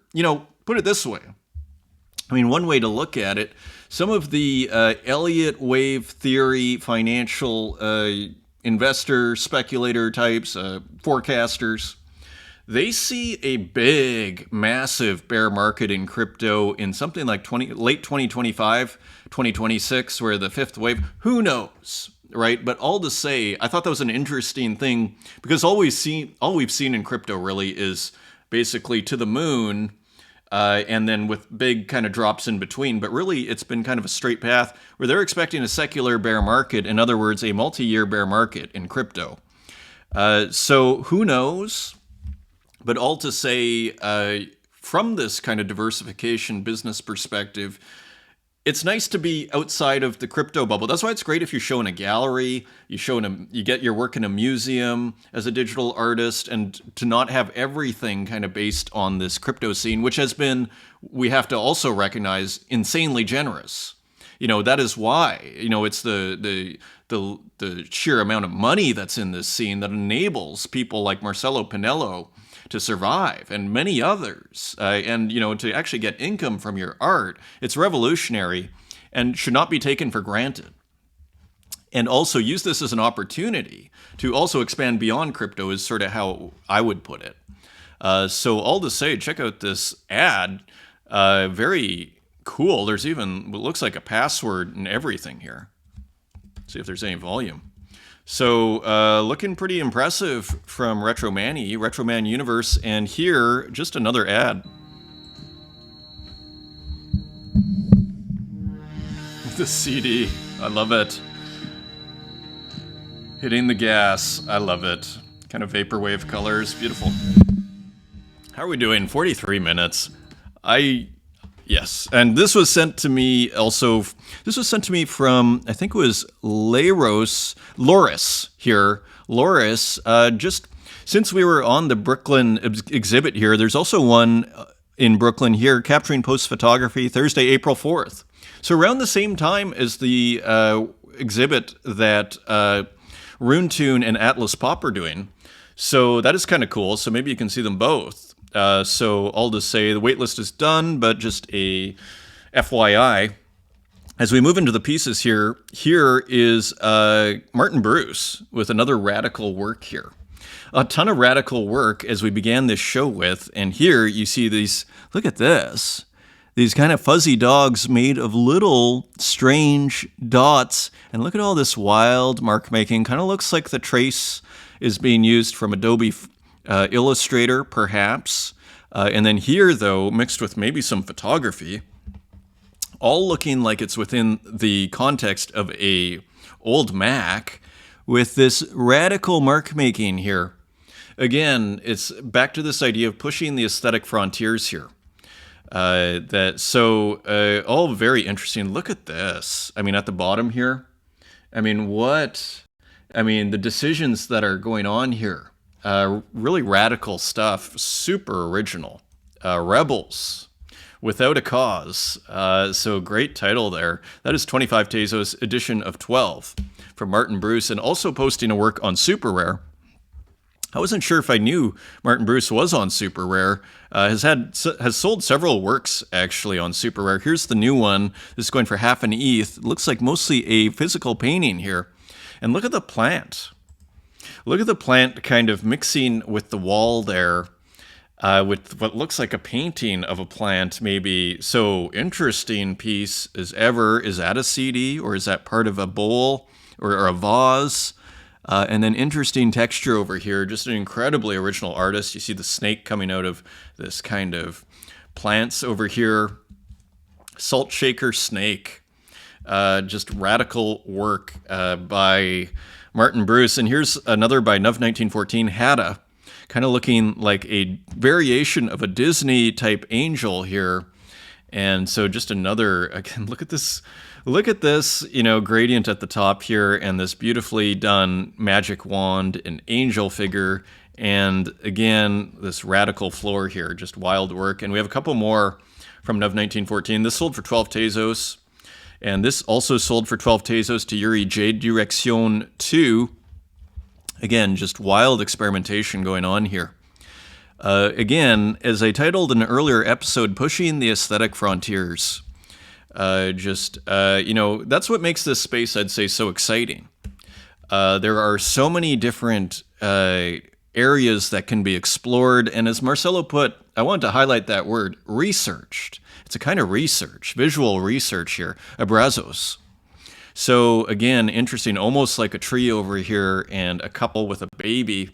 put it this way. I mean, one way to look at it, some of the Elliott wave theory financial investor, speculator types, forecasters, they see a big, massive bear market in crypto in something like late 2025, 2026, where the fifth wave, who knows, right? But all to say, I thought that was an interesting thing, because all we've seen in crypto really is basically to the moon, and then with big kind of drops in between. But really, it's been kind of a straight path where they're expecting a secular bear market. In other words, a multi-year bear market in crypto. So who knows? But all to say, from this kind of diversification business perspective, it's nice to be outside of the crypto bubble. That's why it's great if you show in a gallery, you get your work in a museum as a digital artist, and to not have everything kind of based on this crypto scene, which has been, we have to also recognize, insanely generous. That is why, it's the sheer amount of money that's in this scene that enables people like Marcelo Pinello to survive, and many others, and to actually get income from your art. It's revolutionary and should not be taken for granted. And also use this as an opportunity to also expand beyond crypto is sort of how I would put it. So all to say, check out this ad. Very cool. There's even what looks like a password and everything here. See if there's any volume. So looking pretty impressive from Retro Manny, Retroman Universe, and here, just another ad. The CD, I love it. Hitting the gas, I love it. Kind of vaporwave colors, beautiful. How are we doing? 43 minutes. Yes, and this was sent to me also. This was sent to me from, I think it was Loris here. Loris, just since we were on the Brooklyn exhibit here, there's also one in Brooklyn here, capturing post photography, Thursday, April 4th. So around the same time as the exhibit that Runetune and Atlas Pop are doing. So that is kind of cool. So maybe you can see them both. So all to say, the waitlist is done, but just a FYI. As we move into the pieces here is Martin Bruce with another radical work here. A ton of radical work as we began this show with, and here you see these, look at this, these kind of fuzzy dogs made of little strange dots, and look at all this wild mark making. Kind of looks like the trace is being used from Adobe Illustrator, perhaps. And then here, though, mixed with maybe some photography, all looking like it's within the context of a old Mac with this radical mark making here. Again, it's back to this idea of pushing the aesthetic frontiers here. All very interesting. Look at this. I mean, at the bottom here. I mean, the decisions that are going on here. Really radical stuff, super original. Rebels Without a Cause. So great title there. That is 25 Tezos, edition of 12 from Martin Bruce, and also posting a work on Super Rare. I wasn't sure if I knew Martin Bruce was on Super Rare. Has sold several works actually on Super Rare. Here's the new one. This is going for half an ETH. It looks like mostly a physical painting here. And look at the plant. Look at the plant kind of mixing with the wall there, with what looks like a painting of a plant maybe. So interesting piece as ever. Is that a CD or is that part of a bowl or a vase? And then interesting texture over here, just an incredibly original artist. You see the snake coming out of this kind of plants over here. Salt shaker snake. Just radical work by Martin Bruce. And here's another by Nuv 1914, Hada. Kind of looking like a variation of a Disney type angel here. And so just another, again, look at this, gradient at the top here and this beautifully done magic wand and angel figure. And again, this radical floor here, just wild work. And we have a couple more from Nuv 1914. This sold for 12 Tezos. And this also sold for 12 Tezos to Yuri J. Direction 2. Again, just wild experimentation going on here. Again, as I titled in an earlier episode, pushing the aesthetic frontiers. That's what makes this space, I'd say, so exciting. There are so many different areas that can be explored. And as Marcelo put, I wanted to highlight that word, researched. It's a kind of research, visual research here, abrazos. So again, interesting, almost like a tree over here and a couple with a baby.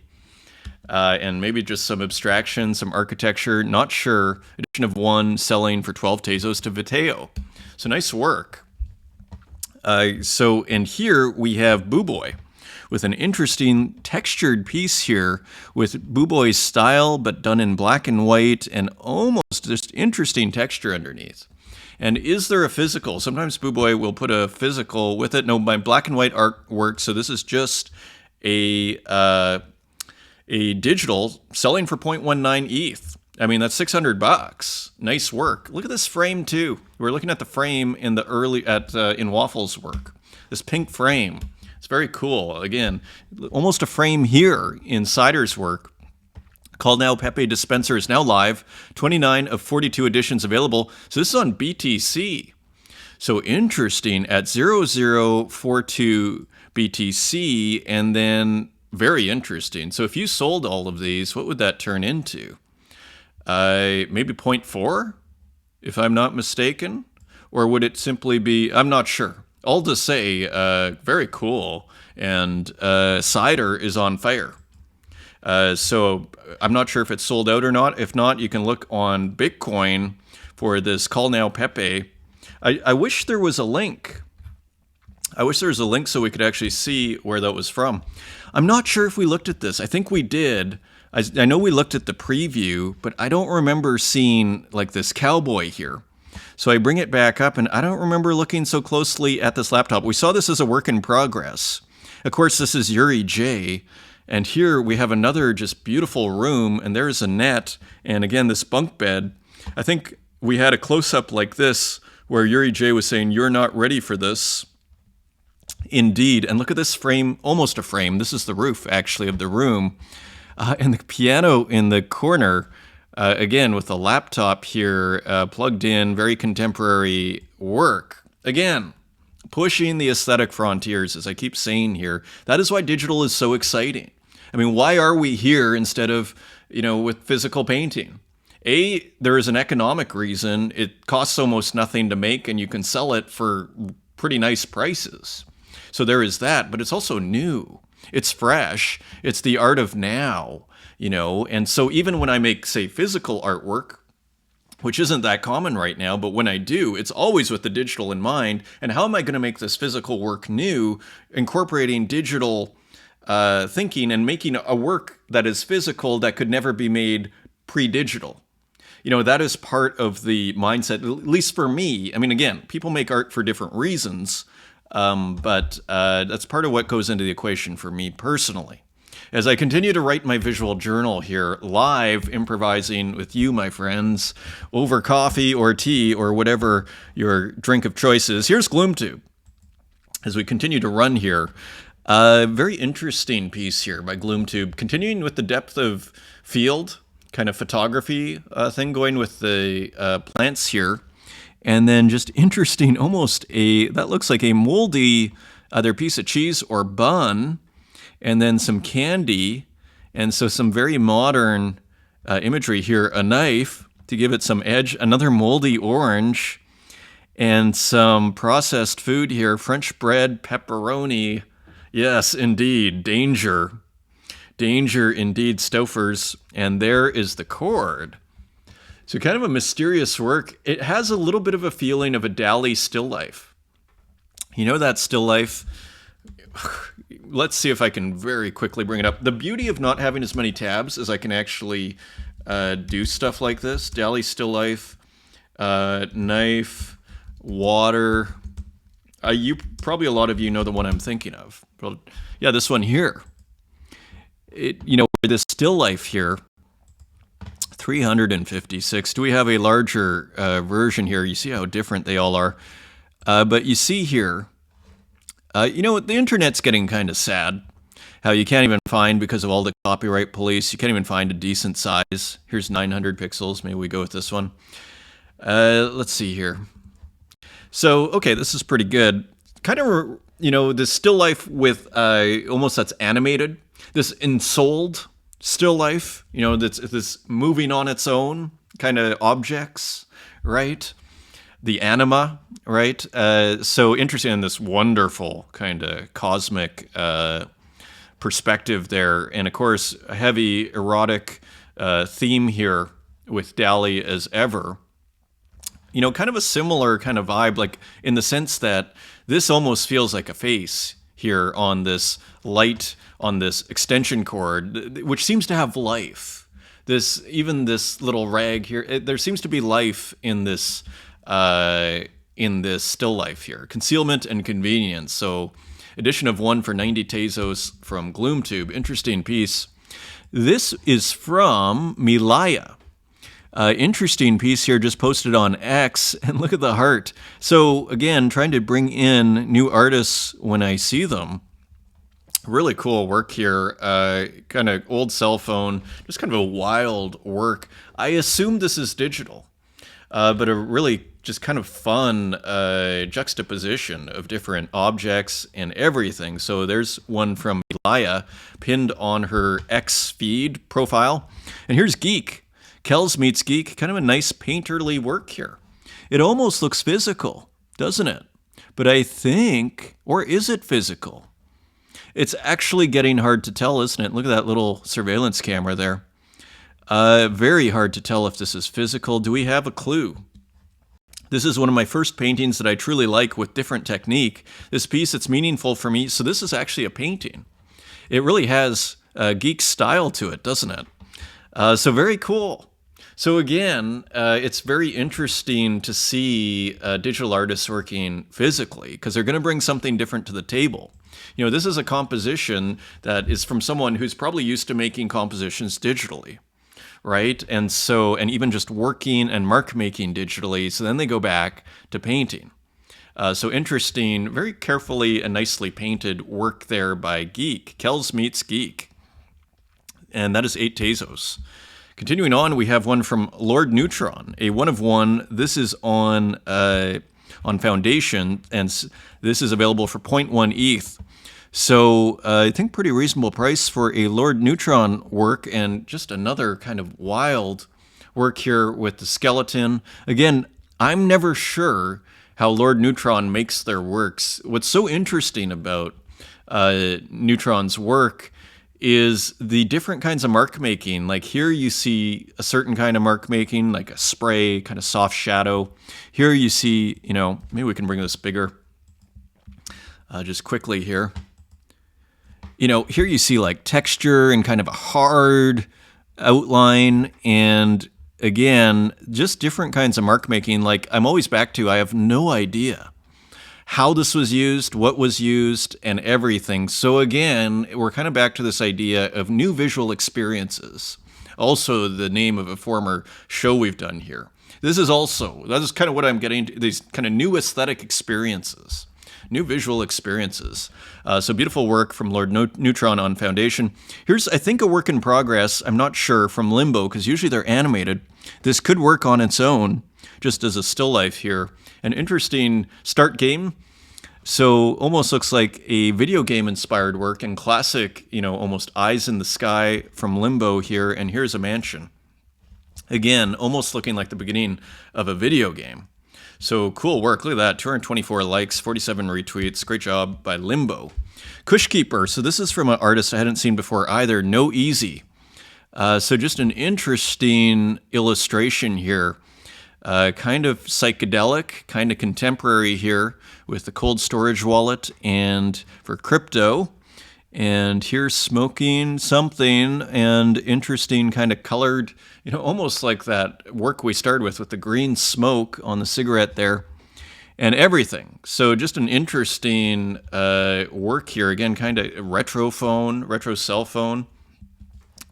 And maybe just some abstraction, some architecture, not sure. Edition of 1 selling for 12 Tezos to Viteo. So nice work. And here we have Boo Boy with an interesting textured piece here with Boo Boy's style, but done in black and white and almost just interesting texture underneath. And is there a physical? Sometimes Boo Boy will put a physical with it. No, my black and white artwork. So this is just a digital selling for 0.19 ETH. I mean, that's $600. Nice work. Look at this frame too. We're looking at the frame in the in Waffle's work. This pink frame. It's very cool. Again, almost a frame here in Cider's work. Call Now Pepe Dispenser is now live. 29 of 42 editions available. So this is on BTC. So interesting at 0042 BTC, and then very interesting. So if you sold all of these, what would that turn into? Maybe 0.4, if I'm not mistaken? Or would it simply be, I'm not sure. All to say, very cool. And Cider is on fire. So I'm not sure if it's sold out or not. If not, you can look on Bitcoin for this Call Now Pepe. I wish there was a link. I wish there was a link so we could actually see where that was from. I'm not sure if we looked at this. I think we did. I know we looked at the preview, but I don't remember seeing like this cowboy here. So I bring it back up, and I don't remember looking so closely at this laptop. We saw this as a work in progress. Of course, this is Yuri J. And here we have another just beautiful room, and there's a net, and again, this bunk bed. I think we had a close-up like this where Yuri J was saying, "You're not ready for this." Indeed. And look at this frame, almost a frame. This is the roof, actually, of the room. And the piano in the corner, again, with the laptop here plugged in, very contemporary work. Again, pushing the aesthetic frontiers, as I keep saying here. That is why digital is so exciting. I mean, why are we here instead of, with physical painting? There is an economic reason. It costs almost nothing to make, and you can sell it for pretty nice prices. So there is that, but it's also new. It's fresh. It's the art of now, And so even when I make, say, physical artwork, which isn't that common right now, but when I do, it's always with the digital in mind. And how am I going to make this physical work new, incorporating digital thinking and making a work that is physical that could never be made pre-digital? That is part of the mindset, at least for me. I mean, again, people make art for different reasons, but that's part of what goes into the equation for me personally. as I continue to write my visual journal here, live improvising with you, my friends, over coffee or tea or whatever your drink of choice is. Here's GloomTube. As we continue to run here, a very interesting piece here by GloomTube, continuing with the depth of field kind of photography thing, going with the plants here. And then just interesting, almost that looks like a moldy either piece of cheese or bun, and then some candy. And so some very modern imagery here, a knife to give it some edge, another moldy orange, and some processed food here, French bread, pepperoni. Yes, indeed, danger. Danger indeed, Stofers. And there is the chord. So kind of a mysterious work. It has a little bit of a feeling of a Dali still life. You know that still life? Let's see if I can very quickly bring it up. The beauty of not having as many tabs is I can actually do stuff like this. Dali still life, knife, water. A lot of you know the one I'm thinking of. But yeah, this one here. This still life here, 356. Do we have a larger version here? You see how different they all are. But you see here, the internet's getting kind of sad. How you can't even find, because of all the copyright police, you can't even find a decent size. Here's 900 pixels. Maybe we go with this one. Let's see here. So, okay, this is pretty good. Kind of, this still life with almost that's animated. This ensouled still life, that's this moving on its own kind of objects, right? The anima, right? So interesting in this wonderful kind of cosmic perspective there. And of course, a heavy erotic theme here with Dali as ever. Kind of a similar kind of vibe, like in the sense that this almost feels like a face here on this light, on this extension cord, which seems to have life. Even this little rag here, there seems to be life in this still life here. Concealment and convenience. So edition of 1 for 90 Tezos from GloomTube. Interesting piece. This is from Milaya. Interesting piece here, just posted on X, and look at the heart. So again, trying to bring in new artists when I see them. Really cool work here, kind of old cell phone, just kind of a wild work. I assume this is digital, but a really just kind of fun juxtaposition of different objects and everything. So there's one from Milaya pinned on her X feed profile. And here's Geek. Kells meets Geek, kind of a nice painterly work here. It almost looks physical, doesn't it? But I think, or is it physical? It's actually getting hard to tell, isn't it? Look at that little surveillance camera there. Very hard to tell if this is physical. Do we have a clue? This is one of my first paintings that I truly like with different technique. This piece, it's meaningful for me. So this is actually a painting. It really has Geek style to it, doesn't it? So very cool. So again, it's very interesting to see digital artists working physically because they're going to bring something different to the table. This is a composition that is from someone who's probably used to making compositions digitally, right? And even just working and mark making digitally. So then they go back to painting. So interesting, very carefully and nicely painted work there by Geek. Kells meets Geek. And that is 8 Tezos. Continuing on, we have one from Lord Neutron, a 1 of 1. This is on Foundation, and this is available for 0.1 ETH. So I think pretty reasonable price for a Lord Neutron work, and just another kind of wild work here with the skeleton. Again, I'm never sure how Lord Neutron makes their works. What's so interesting about Neutron's work is the different kinds of mark making. Like here you see a certain kind of mark making, like a spray, kind of soft shadow. Here you see, maybe we can bring this bigger just quickly here. Here you see like texture and kind of a hard outline. And again, just different kinds of mark making. Like I'm always back to, I have no idea how this was used, what was used, and everything. So again, we're kind of back to this idea of new visual experiences. Also the name of a former show we've done here. This is also, that is kind of what I'm getting to, these kind of new aesthetic experiences, new visual experiences. So beautiful work from Lord Neutron on Foundation. Here's, I think, a work in progress, I'm not sure, from Limbo, because usually they're animated. This could work on its own, just as a still life here. An interesting start game. So almost looks like a video game inspired work, and classic, almost eyes in the sky from Limbo here. And here's a mansion. Again, almost looking like the beginning of a video game. So cool work. Look at that. 224 likes, 47 retweets. Great job by Limbo. Cushkeeper. So this is from an artist I hadn't seen before either. No Easy. So just an interesting illustration here. Kind of psychedelic, kind of contemporary here with the cold storage wallet and for crypto. And here's smoking something, and interesting kind of colored, almost like that work we started with the green smoke on the cigarette there and everything. So just an interesting work here. Again, kind of retro cell phone,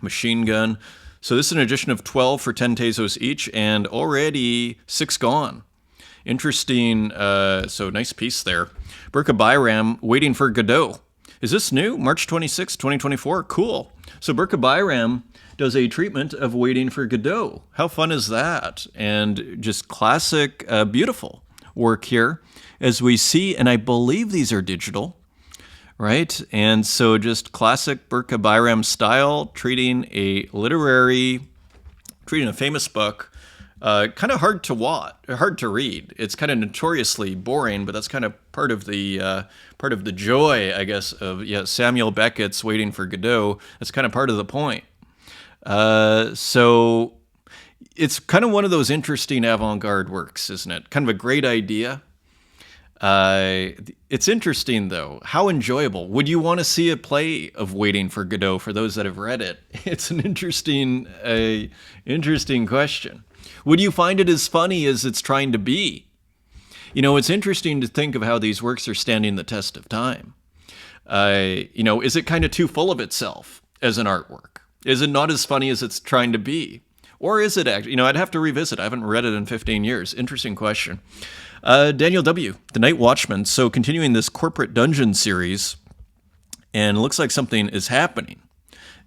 machine gun. So this is an edition of 12 for 10 Tezos each, and already 6 gone. Interesting, so nice piece there. Burka Bayram, Waiting for Godot. Is this new? March 26, 2024? Cool. So Burka Bayram does a treatment of Waiting for Godot. How fun is that? And just classic, beautiful work here, as we see, and I believe these are digital, right? And so just classic Burka Bayram style, treating a famous book, kind of hard to read. It's kind of notoriously boring, but that's kind of part of the joy, I guess, of Samuel Beckett's Waiting for Godot. That's kind of part of the point. So it's kind of one of those interesting avant-garde works, isn't it? Kind of a great idea. It's interesting, though. How enjoyable. Would you want to see a play of Waiting for Godot for those that have read it? It's an interesting question. Would you find it as funny as it's trying to be? It's interesting to think of how these works are standing the test of time. Is it kind of too full of itself as an artwork? Is it not as funny as it's trying to be? Or is it actually, I'd have to revisit. I haven't read it in 15 years. Interesting question. Daniel W., The Night Watchman. So continuing this corporate dungeon series, and it looks like something is happening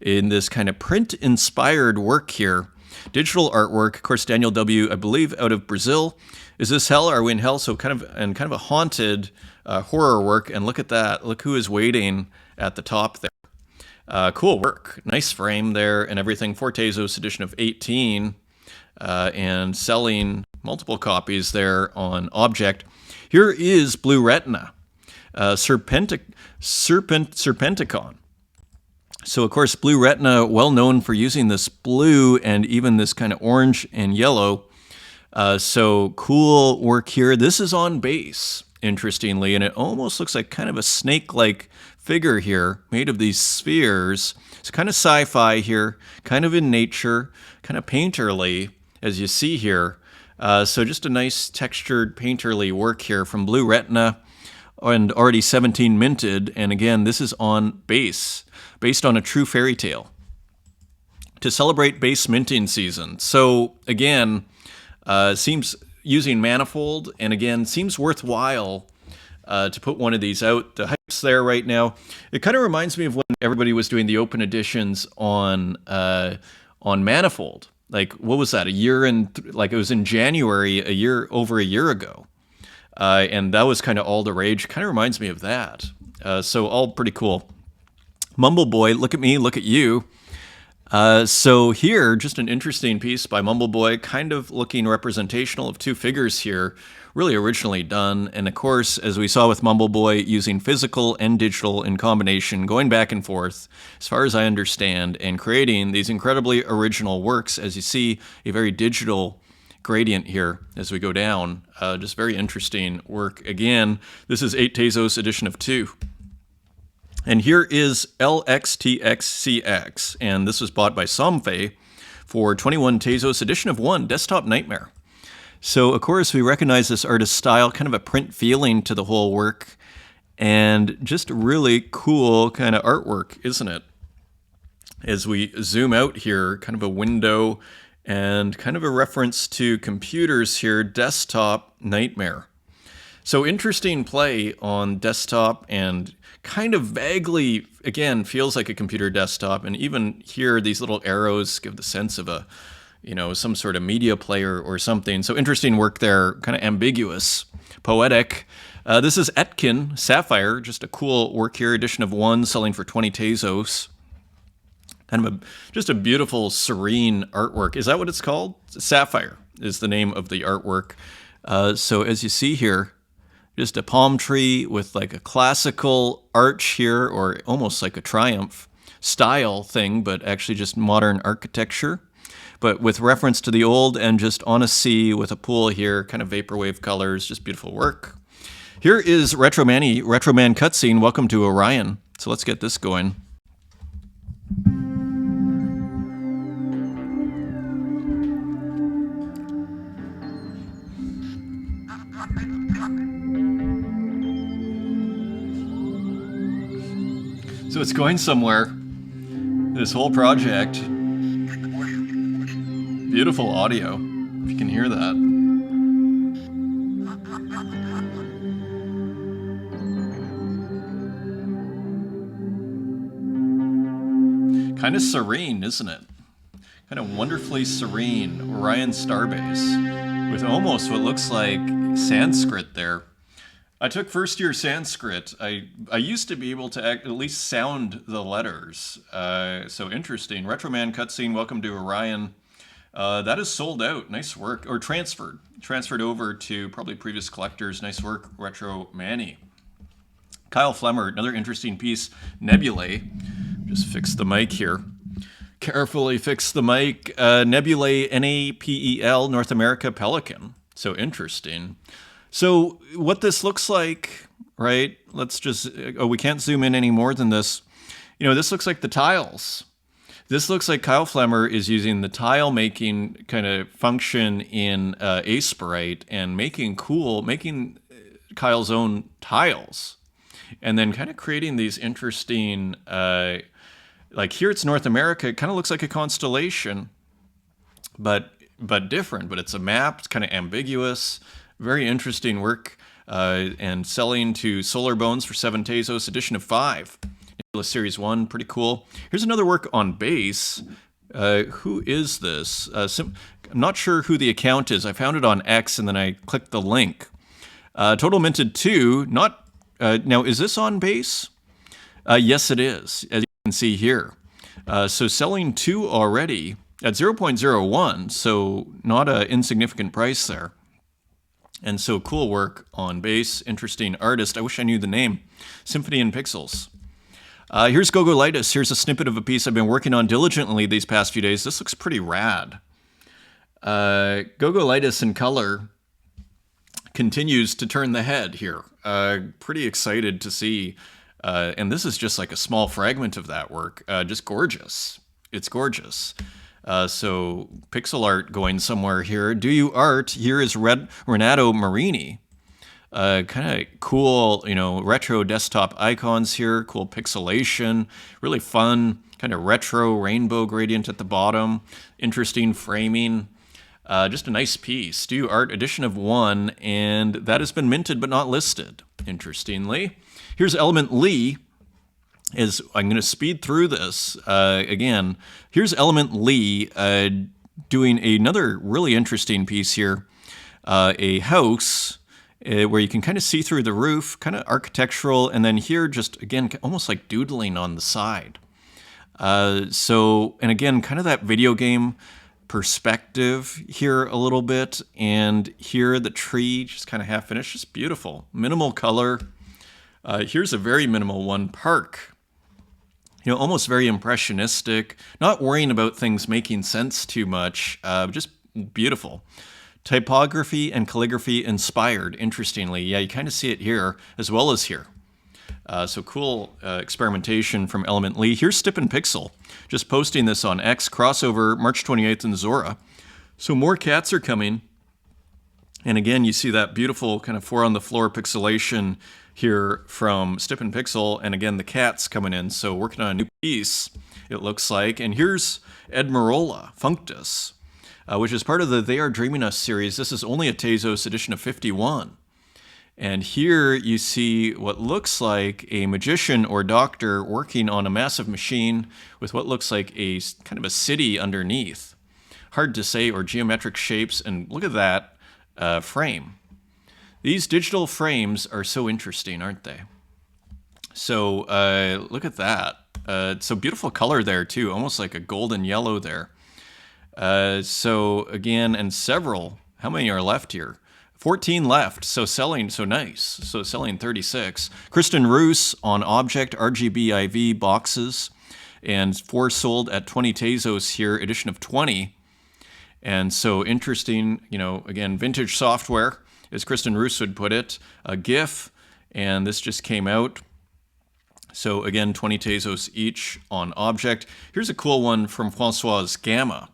in this kind of print-inspired work here. Digital artwork, of course, Daniel W., I believe, out of Brazil. Is this hell? Are we in hell? So kind of a haunted horror work. And look at that. Look who is waiting at the top there. Cool work. Nice frame there and everything. For Tezos edition of 18, and selling multiple copies there on Object. Here is Blue Retina, Serpenticon. So, of course, Blue Retina, well known for using this blue and even this kind of orange and yellow. So cool work here. This is on base, interestingly, and it almost looks like kind of a snake-like figure here, made of these spheres. It's kind of sci-fi here, kind of in nature, kind of painterly, as you see here. So just a nice textured painterly work here from Blue Retina, and already 17 minted. And again, this is on base, based on a true fairy tale, to celebrate base minting season. So again, seems using manifold, and again, seems worthwhile to put one of these out. The hype's there right now. It kind of reminds me of when everybody was doing the open editions on manifold. Like, what was that? It was in January, over a year ago. And that was kind of all the rage. Kind of reminds me of that. So all pretty cool. Mumble Boy, look at me, look at you. So here, just an interesting piece by Mumble Boy, kind of looking representational of two figures here, really originally done. And of course, as we saw with Mumble Boy, using physical and digital in combination, going back and forth, as far as I understand, and creating these incredibly original works. As you see, a very digital gradient here as we go down. Just very interesting work. Again, this is 8 Tezos edition of 2. And here is LXTXCX, and this was bought by Somfei for 21 Tezos edition of 1, Desktop Nightmare. So, of course, we recognize this artist's style, kind of a print feeling to the whole work, and just really cool kind of artwork, isn't it? As we zoom out here, kind of a window and kind of a reference to computers here, desktop nightmare. So interesting play on desktop and kind of vaguely, again, feels like a computer desktop. And even here, these little arrows give the sense of a, some sort of media player or something. So interesting work there, kind of ambiguous, poetic. This is Etkin Sapphire, just a cool work here, edition of 1, selling for 20 Tezos. Kind of just a beautiful, serene artwork. Is that what it's called? Sapphire is the name of the artwork. So as you see here, just a palm tree with like a classical arch here, or almost like a Triumph style thing, but actually just modern architecture. But with reference to the old, and just on a sea with a pool here, kind of vaporwave colors, just beautiful work. Here is Retroman cutscene. Welcome to Orion. So let's get this going. So it's going somewhere, this whole project. Beautiful audio, if you can hear that. Kind of serene, isn't it? Kind of wonderfully serene Orion Starbase with almost what looks like Sanskrit there. I took first year Sanskrit. I used to be able to at least sound the letters. So interesting. Retroman cutscene, welcome to Orion. That is sold out. Nice work. Or transferred. Transferred over to probably previous collectors. Nice work, Retro Manny. Kyle Flemmer, another interesting piece. Nebulae. Just fix the mic here. Carefully fix the mic. Nebulae, NAPEL, North America Pelican. So interesting. So what this looks like, right? Let's just, we can't zoom in any more than this. This looks like the tiles. This looks like Kyle Flemmer is using the tile making kind of function in Aseprite and making Kyle's own tiles. And then kind of creating these interesting, like here it's North America. It kind of looks like a constellation, but different. But it's a map. It's kind of ambiguous. Very interesting work, and selling to Solar Bones for 7 Tezos, edition of 5. Series 1, pretty cool. Here's another work on base. Who is this? I'm not sure who the account is. I found it on X, and then I clicked the link. Total minted 2. Now, is this on base? Yes, it is, as you can see here. So selling 2 already at 0.01, so not an insignificant price there. And so cool work on base, interesting artist. I wish I knew the name. Symphony in Pixels. Here's Gogolitis. Here's a snippet of a piece I've been working on diligently these past few days. This looks pretty rad. Gogolitis in color continues to turn the head here. Pretty excited to see. And this is just like a small fragment of that work. Just gorgeous. It's gorgeous. So pixel art going somewhere here. Do you art? Here is Renato Marini. Kind of cool, retro desktop icons here. Cool pixelation. Really fun, kind of retro rainbow gradient at the bottom. Interesting framing. Just a nice piece. Do you art edition of 1, and that has been minted but not listed, interestingly. Here's Element Lee. I'm going to speed through this again. Here's Element Lee doing another really interesting piece here. A house where you can kind of see through the roof, kind of architectural, and then here just, again, almost like doodling on the side. And again, kind of that video game perspective here a little bit, and here the tree just kind of half finished, just beautiful. Minimal color. Here's a very minimal one, Park. Almost very impressionistic, not worrying about things making sense too much, just beautiful. Typography and calligraphy inspired, interestingly. Yeah, you kind of see it here as well as here. So cool experimentation from Element Lee. Here's Stip and Pixel, just posting this on X, crossover March 28th in Zora. So more cats are coming. And again, you see that beautiful kind of four on the floor pixelation here from Stip and Pixel. And again, the cat's coming in. So working on a new piece, it looks like. And here's Ed Marola, Functus, which is part of the They Are Dreaming Us series. This is only a Tezos edition of 51. And here you see what looks like a magician or doctor working on a massive machine with what looks like a kind of a city underneath. Hard to say, or geometric shapes. And look at that frame. These digital frames are so interesting, aren't they? So look at that. So beautiful color there too, almost like a golden yellow there. So again, and several, how many are left here? 14 left, so selling, so nice. So selling 36. Kristen Roos on Object, RGB IV boxes, and 4 sold at 20 Tezos here, edition of 20. And so interesting, you know, again, vintage software, as Kristen Roos would put it, a GIF, and this just came out. So again, 20 Tezos each on Object. Here's a cool one from Francois Gamma.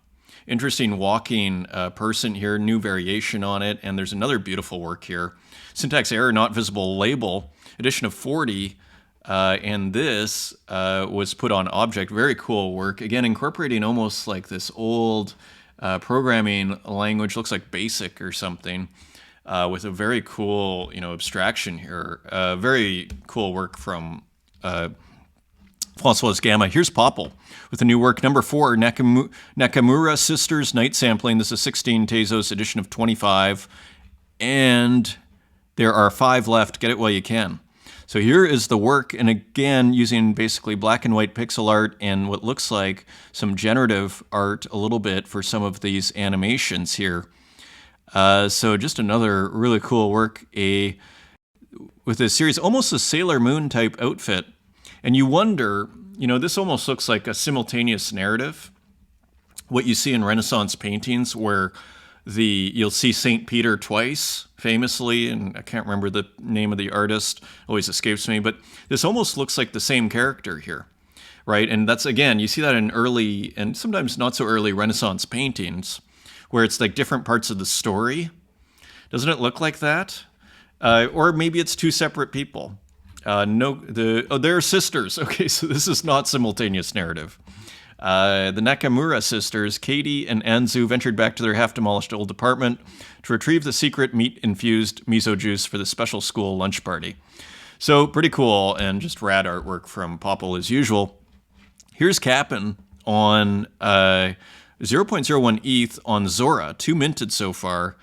Interesting walking person here, new variation on it, and there's another beautiful work here. Syntax error, not visible label, edition of 40, and this was put on Object. Very cool work. Again, incorporating almost like this old programming language, looks like BASIC or something, with a very cool, you know, abstraction here. Very cool work from Francois Gamma. Here's Popple with a new work, number 4, Nakamura Sisters Night Sampling. This is 16 Tezos, edition of 25. And there are 5 left. Get it while you can. So here is the work, and again, using basically black and white pixel art and what looks like some generative art a little bit for some of these animations here. So just another really cool work, with this series, almost a Sailor Moon type outfit. And you wonder, you know, this almost looks like a simultaneous narrative. What you see in Renaissance paintings where you'll see St. Peter twice, famously, and I can't remember the name of the artist, always escapes me, but this almost looks like the same character here, right? And that's, again, you see that in early, and sometimes not so early Renaissance paintings, where it's like different parts of the story. Doesn't it look like that? Or maybe it's 2 separate people. They're sisters. Okay, so this is not simultaneous narrative. The Nakamura sisters, Katie and Anzu, ventured back to their half-demolished old apartment to retrieve the secret meat-infused miso juice for the special school lunch party. So pretty cool, and just rad artwork from Popple as usual. Here's Cap'n on 0.01 ETH on Zora, 2 minted so far.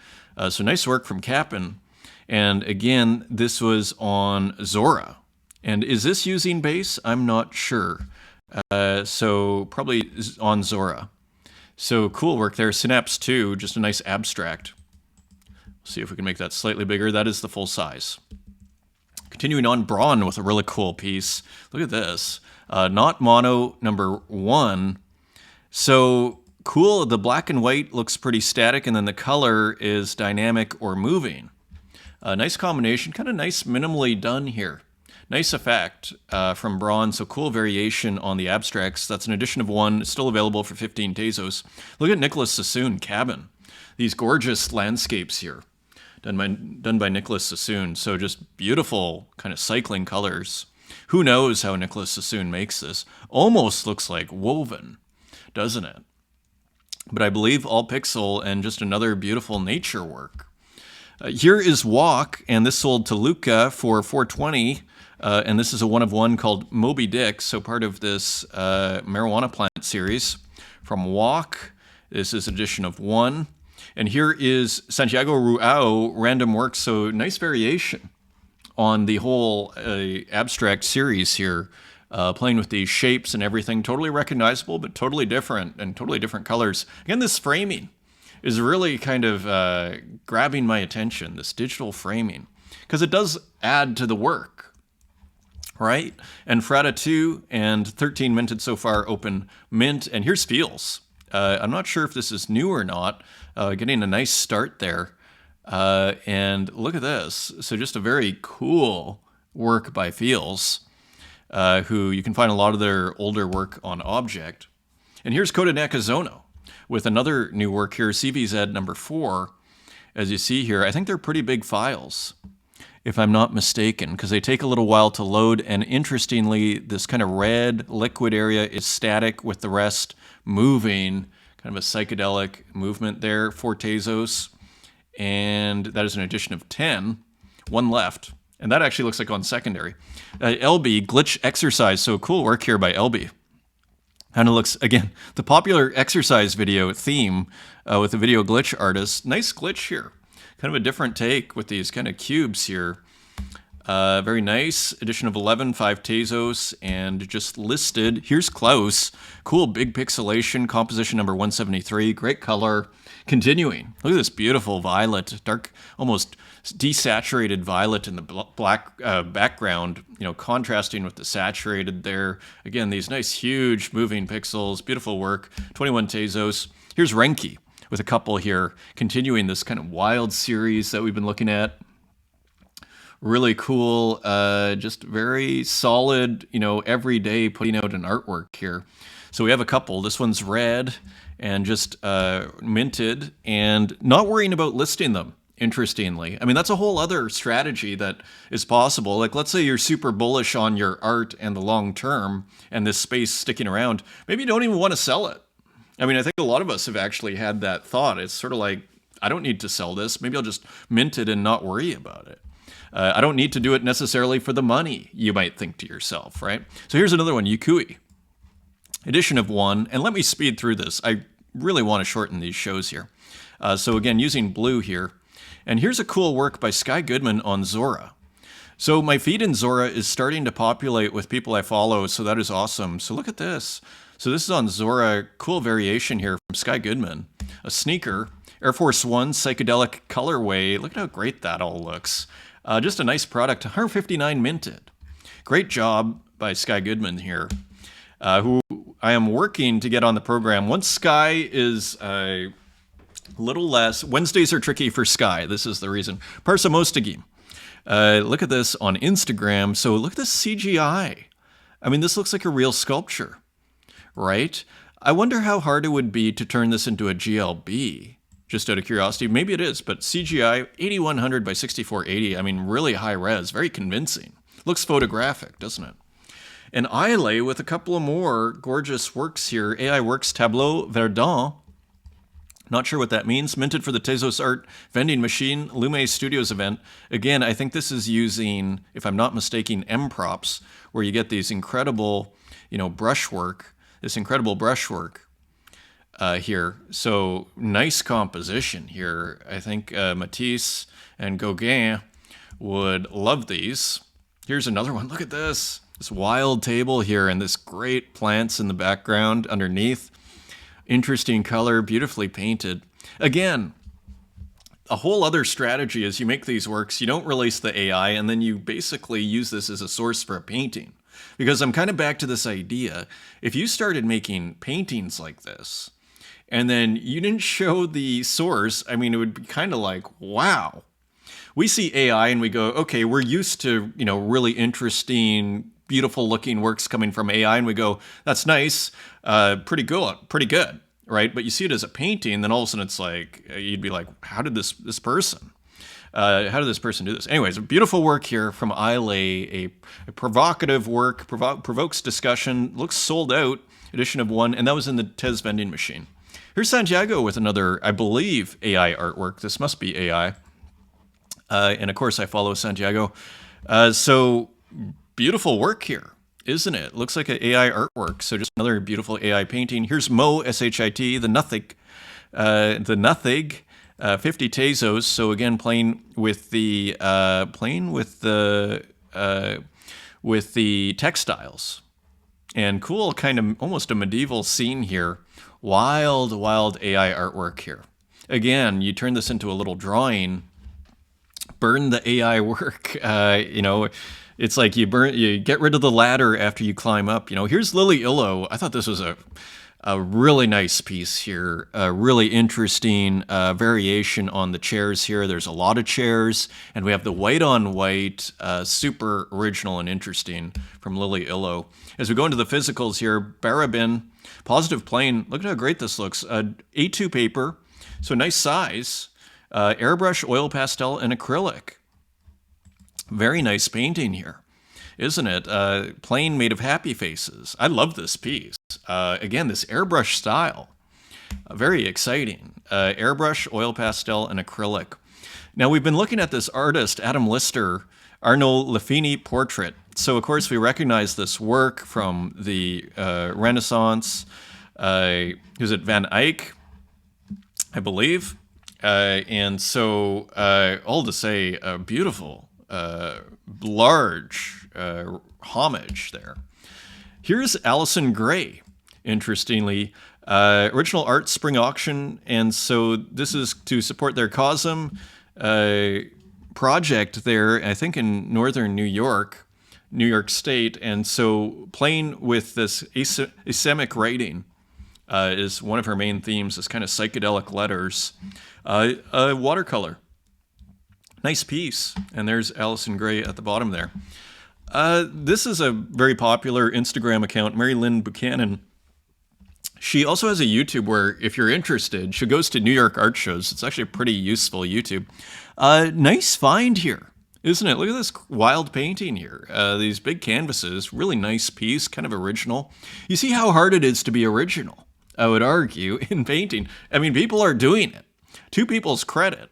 So nice work from Cap'n. And again, this was on Zora. And is this using base? I'm not sure. So probably on Zora. So cool work there. Synapse 2, just a nice abstract. See if we can make that slightly bigger. That is the full size. Continuing on, Braun with a really cool piece. Look at this. Not mono, number 1. So cool. The black and white looks pretty static, and then the color is dynamic or moving. Nice combination, kind of nice, minimally done here. Nice effect from Braun, so cool variation on the abstracts. That's an edition of 1, still available for 15 Tezos. Look at Nicholas Sassoon, Cabin. These gorgeous landscapes here, done by Nicholas Sassoon. So just beautiful kind of cycling colors. Who knows how Nicholas Sassoon makes this? Almost looks like woven, doesn't it? But I believe all pixel and just another beautiful nature work. Here is Walk, and this sold to Luca for $4.20, and this is a 1-of-1 called Moby Dick, so part of this marijuana plant series. From Walk, this is edition of 1. And here is Santiago Ruao, random work, so nice variation on the whole abstract series here, playing with these shapes and everything. Totally recognizable, but totally different, and totally different colors. Again, this framing is really kind of grabbing my attention, this digital framing, because it does add to the work, right? And Frata 2 and 13 minted so far, open mint. And here's Feels. I'm not sure if this is new or not, getting a nice start there. And look at this. So just a very cool work by Feels, who you can find a lot of their older work on Object. And here's Coda Nakazono with another new work here, CVZ number 4. as you see here. I think they're pretty big files, if I'm not mistaken, because they take a little while to load. And interestingly, this kind of red liquid area is static with the rest moving, kind of a psychedelic movement there for Tezos. And that is an addition of 10, one left. And that actually looks like on secondary. LB, glitch exercise. So cool work here by LB. And it looks, again, the popular exercise video theme with the video glitch artist. Nice glitch here. Kind of a different take with these kind of cubes here. Very nice. Edition of 11, 5 Tezos, and just listed. Here's Klaus. Cool big pixelation, composition number 173. Great color. Continuing. Look at this beautiful violet, dark, almost desaturated violet in the black background, you know, contrasting with the saturated there. Again, these nice, huge moving pixels. Beautiful work. 21 Tezos. Here's Renki with a couple here, continuing this kind of wild series that we've been looking at. Really cool, just very solid, you know, every day putting out an artwork here. So we have a couple. This one's red and just minted, and not worrying about listing them, interestingly. I mean, that's a whole other strategy that is possible. Like, let's say you're super bullish on your art and the long term and this space sticking around. Maybe you don't even want to sell it. I mean, I think a lot of us have actually had that thought. It's sort of like, I don't need to sell this. Maybe I'll just mint it and not worry about it. I don't need to do it necessarily for the money, you might think to yourself, right? So here's another one, Yukui. Edition of 1, and let me speed through this. I really want to shorten these shows here. So again, using blue here. And here's a cool work by Sky Goodman on Zora. So my feed in Zora is starting to populate with people I follow, so that is awesome. So look at this. So this is on Zora, cool variation here from Sky Goodman. A sneaker, Air Force One psychedelic colorway. Look at how great that all looks. Just a nice product, 159 minted. Great job by Sky Goodman here, who I am working to get on the program. Once Sky is a little less, Wednesdays are tricky for Sky. This is the reason. Parsamostagim. Look at this on Instagram. So look at this CGI. I mean, this looks like a real sculpture, right? I wonder how hard it would be to turn this into a GLB. Just out of curiosity, maybe it is, but CGI 8100 by 6480. I mean, really high res, very convincing. Looks photographic, doesn't it? And Ile with a couple of more gorgeous works here. AI Works Tableau Verdun. Not sure what that means. Minted for the Tezos Art vending machine, Lume Studios event. Again, I think this is using, if I'm not mistaken, M-props, where you get these incredible, you know, brushwork. This incredible brushwork. Here. So nice composition here. I think Matisse and Gauguin would love these. Here's another one. Look at this. This wild table here and this great plants in the background underneath. Interesting color, beautifully painted. Again, a whole other strategy is you make these works, you don't release the AI, and then you basically use this as a source for a painting. Because I'm kind of back to this idea. If you started making paintings like this, and then you didn't show the source, I mean, it would be kind of like, wow. We see AI and we go, okay, we're used to, you know, really interesting, beautiful looking works coming from AI, and we go, that's nice, pretty good, right? But you see it as a painting, then all of a sudden it's like, you'd be like, how did this person do this? Anyways, a beautiful work here from Ile, a provocative work, provokes discussion, looks sold out, edition of 1, and that was in the Tez vending machine. Here's Santiago with another, I believe, AI artwork. This must be AI. And of course, I follow Santiago. So beautiful work here, isn't it? Looks like an AI artwork. So just another beautiful AI painting. Here's Mo, S-H-I-T, the Nothing, 50 Tezos. So again, playing with the textiles. And cool, kind of almost a medieval scene here. Wild AI artwork here. Again, you turn this into a little drawing, burn the AI work. You know, it's like you get rid of the ladder after you climb up. You know, here's Lily Illo. I thought this was a really nice piece here. A really interesting variation on the chairs here. There's a lot of chairs, and we have the white on white, super original and interesting from Lily Illo. As we go into the physicals here, Barabin, positive plane. Look at how great this looks. A A2 paper, so nice size. Airbrush, oil pastel, and acrylic. Very nice painting here, isn't it? Plane made of happy faces. I love this piece. Again, this airbrush style. Very exciting. Airbrush, oil pastel, and acrylic. Now, we've been looking at this artist, Adam Lister, Arnaud Lafini portrait. So, of course, we recognize this work from the Renaissance. Who's it? Van Eyck, I believe. And so, all to say, beautiful, large homage there. Here's Alison Gray, interestingly. Original art spring auction. And so this is to support their COSM project there, I think in northern New York State. And so playing with this asemic writing is one of her main themes, this kind of psychedelic letters. Watercolor. Nice piece. And there's Alison Gray at the bottom there. This is a very popular Instagram account, Mary Lynn Buchanan. She also has a YouTube where, if you're interested, she goes to New York art shows. It's actually a pretty useful YouTube. Nice find here, isn't it? Look at this wild painting here. These big canvases, really nice piece, kind of original. You see how hard it is to be original, I would argue, in painting. I mean, people are doing it. To people's credit.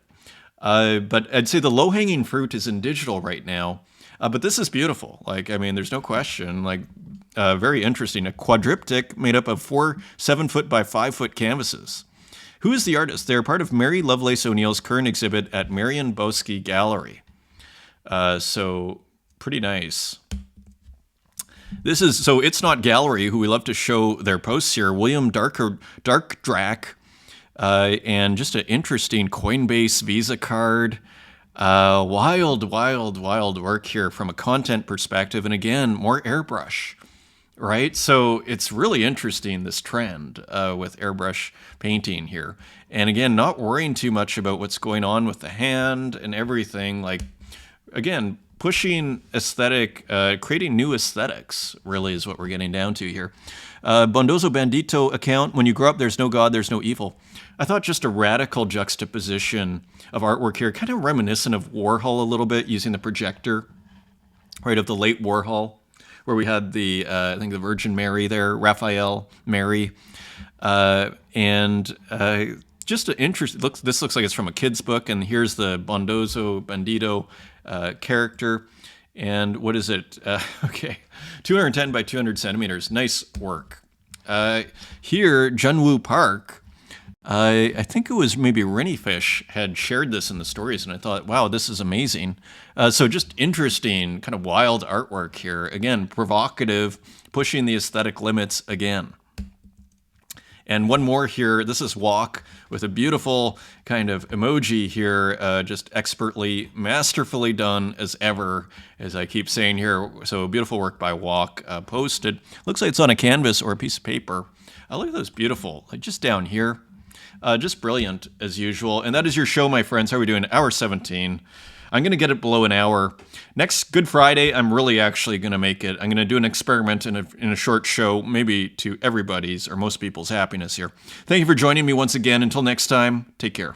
But I'd say the low-hanging fruit is in digital right now. But this is beautiful. Like, I mean, there's no question. Like, very interesting. A quadriptych made up of 4 7-foot by 5-foot canvases. Who is the artist? They're part of Mary Lovelace O'Neill's current exhibit at Marion Bosky Gallery. So, pretty nice. This is, so It's Not Gallery, who we love to show their posts here. William Darkdrack. And just an interesting Coinbase Visa card. Wild work here from a content perspective. And again, more airbrush, right? So it's really interesting, this trend with airbrush painting here. And again, not worrying too much about what's going on with the hand and everything. Like, again, pushing aesthetic, creating new aesthetics really is what we're getting down to here. Bondoso Bandito account, when you grow up, there's no God, there's no evil. I thought just a radical juxtaposition of artwork here, kind of reminiscent of Warhol a little bit, using the projector, right, of the late Warhol, where we had the, I think the Virgin Mary there, Raphael, Mary, and just an interest. This looks like it's from a kid's book, and here's the Bondoso Bandito character. And what is it? Okay, 210 by 200 centimeters. Nice work. Here, Junwoo Park. I think it was maybe Rennie Fish had shared this in the stories, and I thought, wow, this is amazing. So just interesting, kind of wild artwork here. Again, provocative, pushing the aesthetic limits again. And one more here. This is Walk with a beautiful kind of emoji here, just expertly, masterfully done as ever, as I keep saying here. So beautiful work by Walk, posted. Looks like it's on a canvas or a piece of paper. Look at those beautiful, like just down here. Just brilliant as usual. And that is your show, my friends. How are we doing? Hour 17. I'm going to get it below an hour. Next Good Friday, I'm really actually going to make it. I'm going to do an experiment in a short show, maybe to everybody's or most people's happiness here. Thank you for joining me once again. Until next time, take care.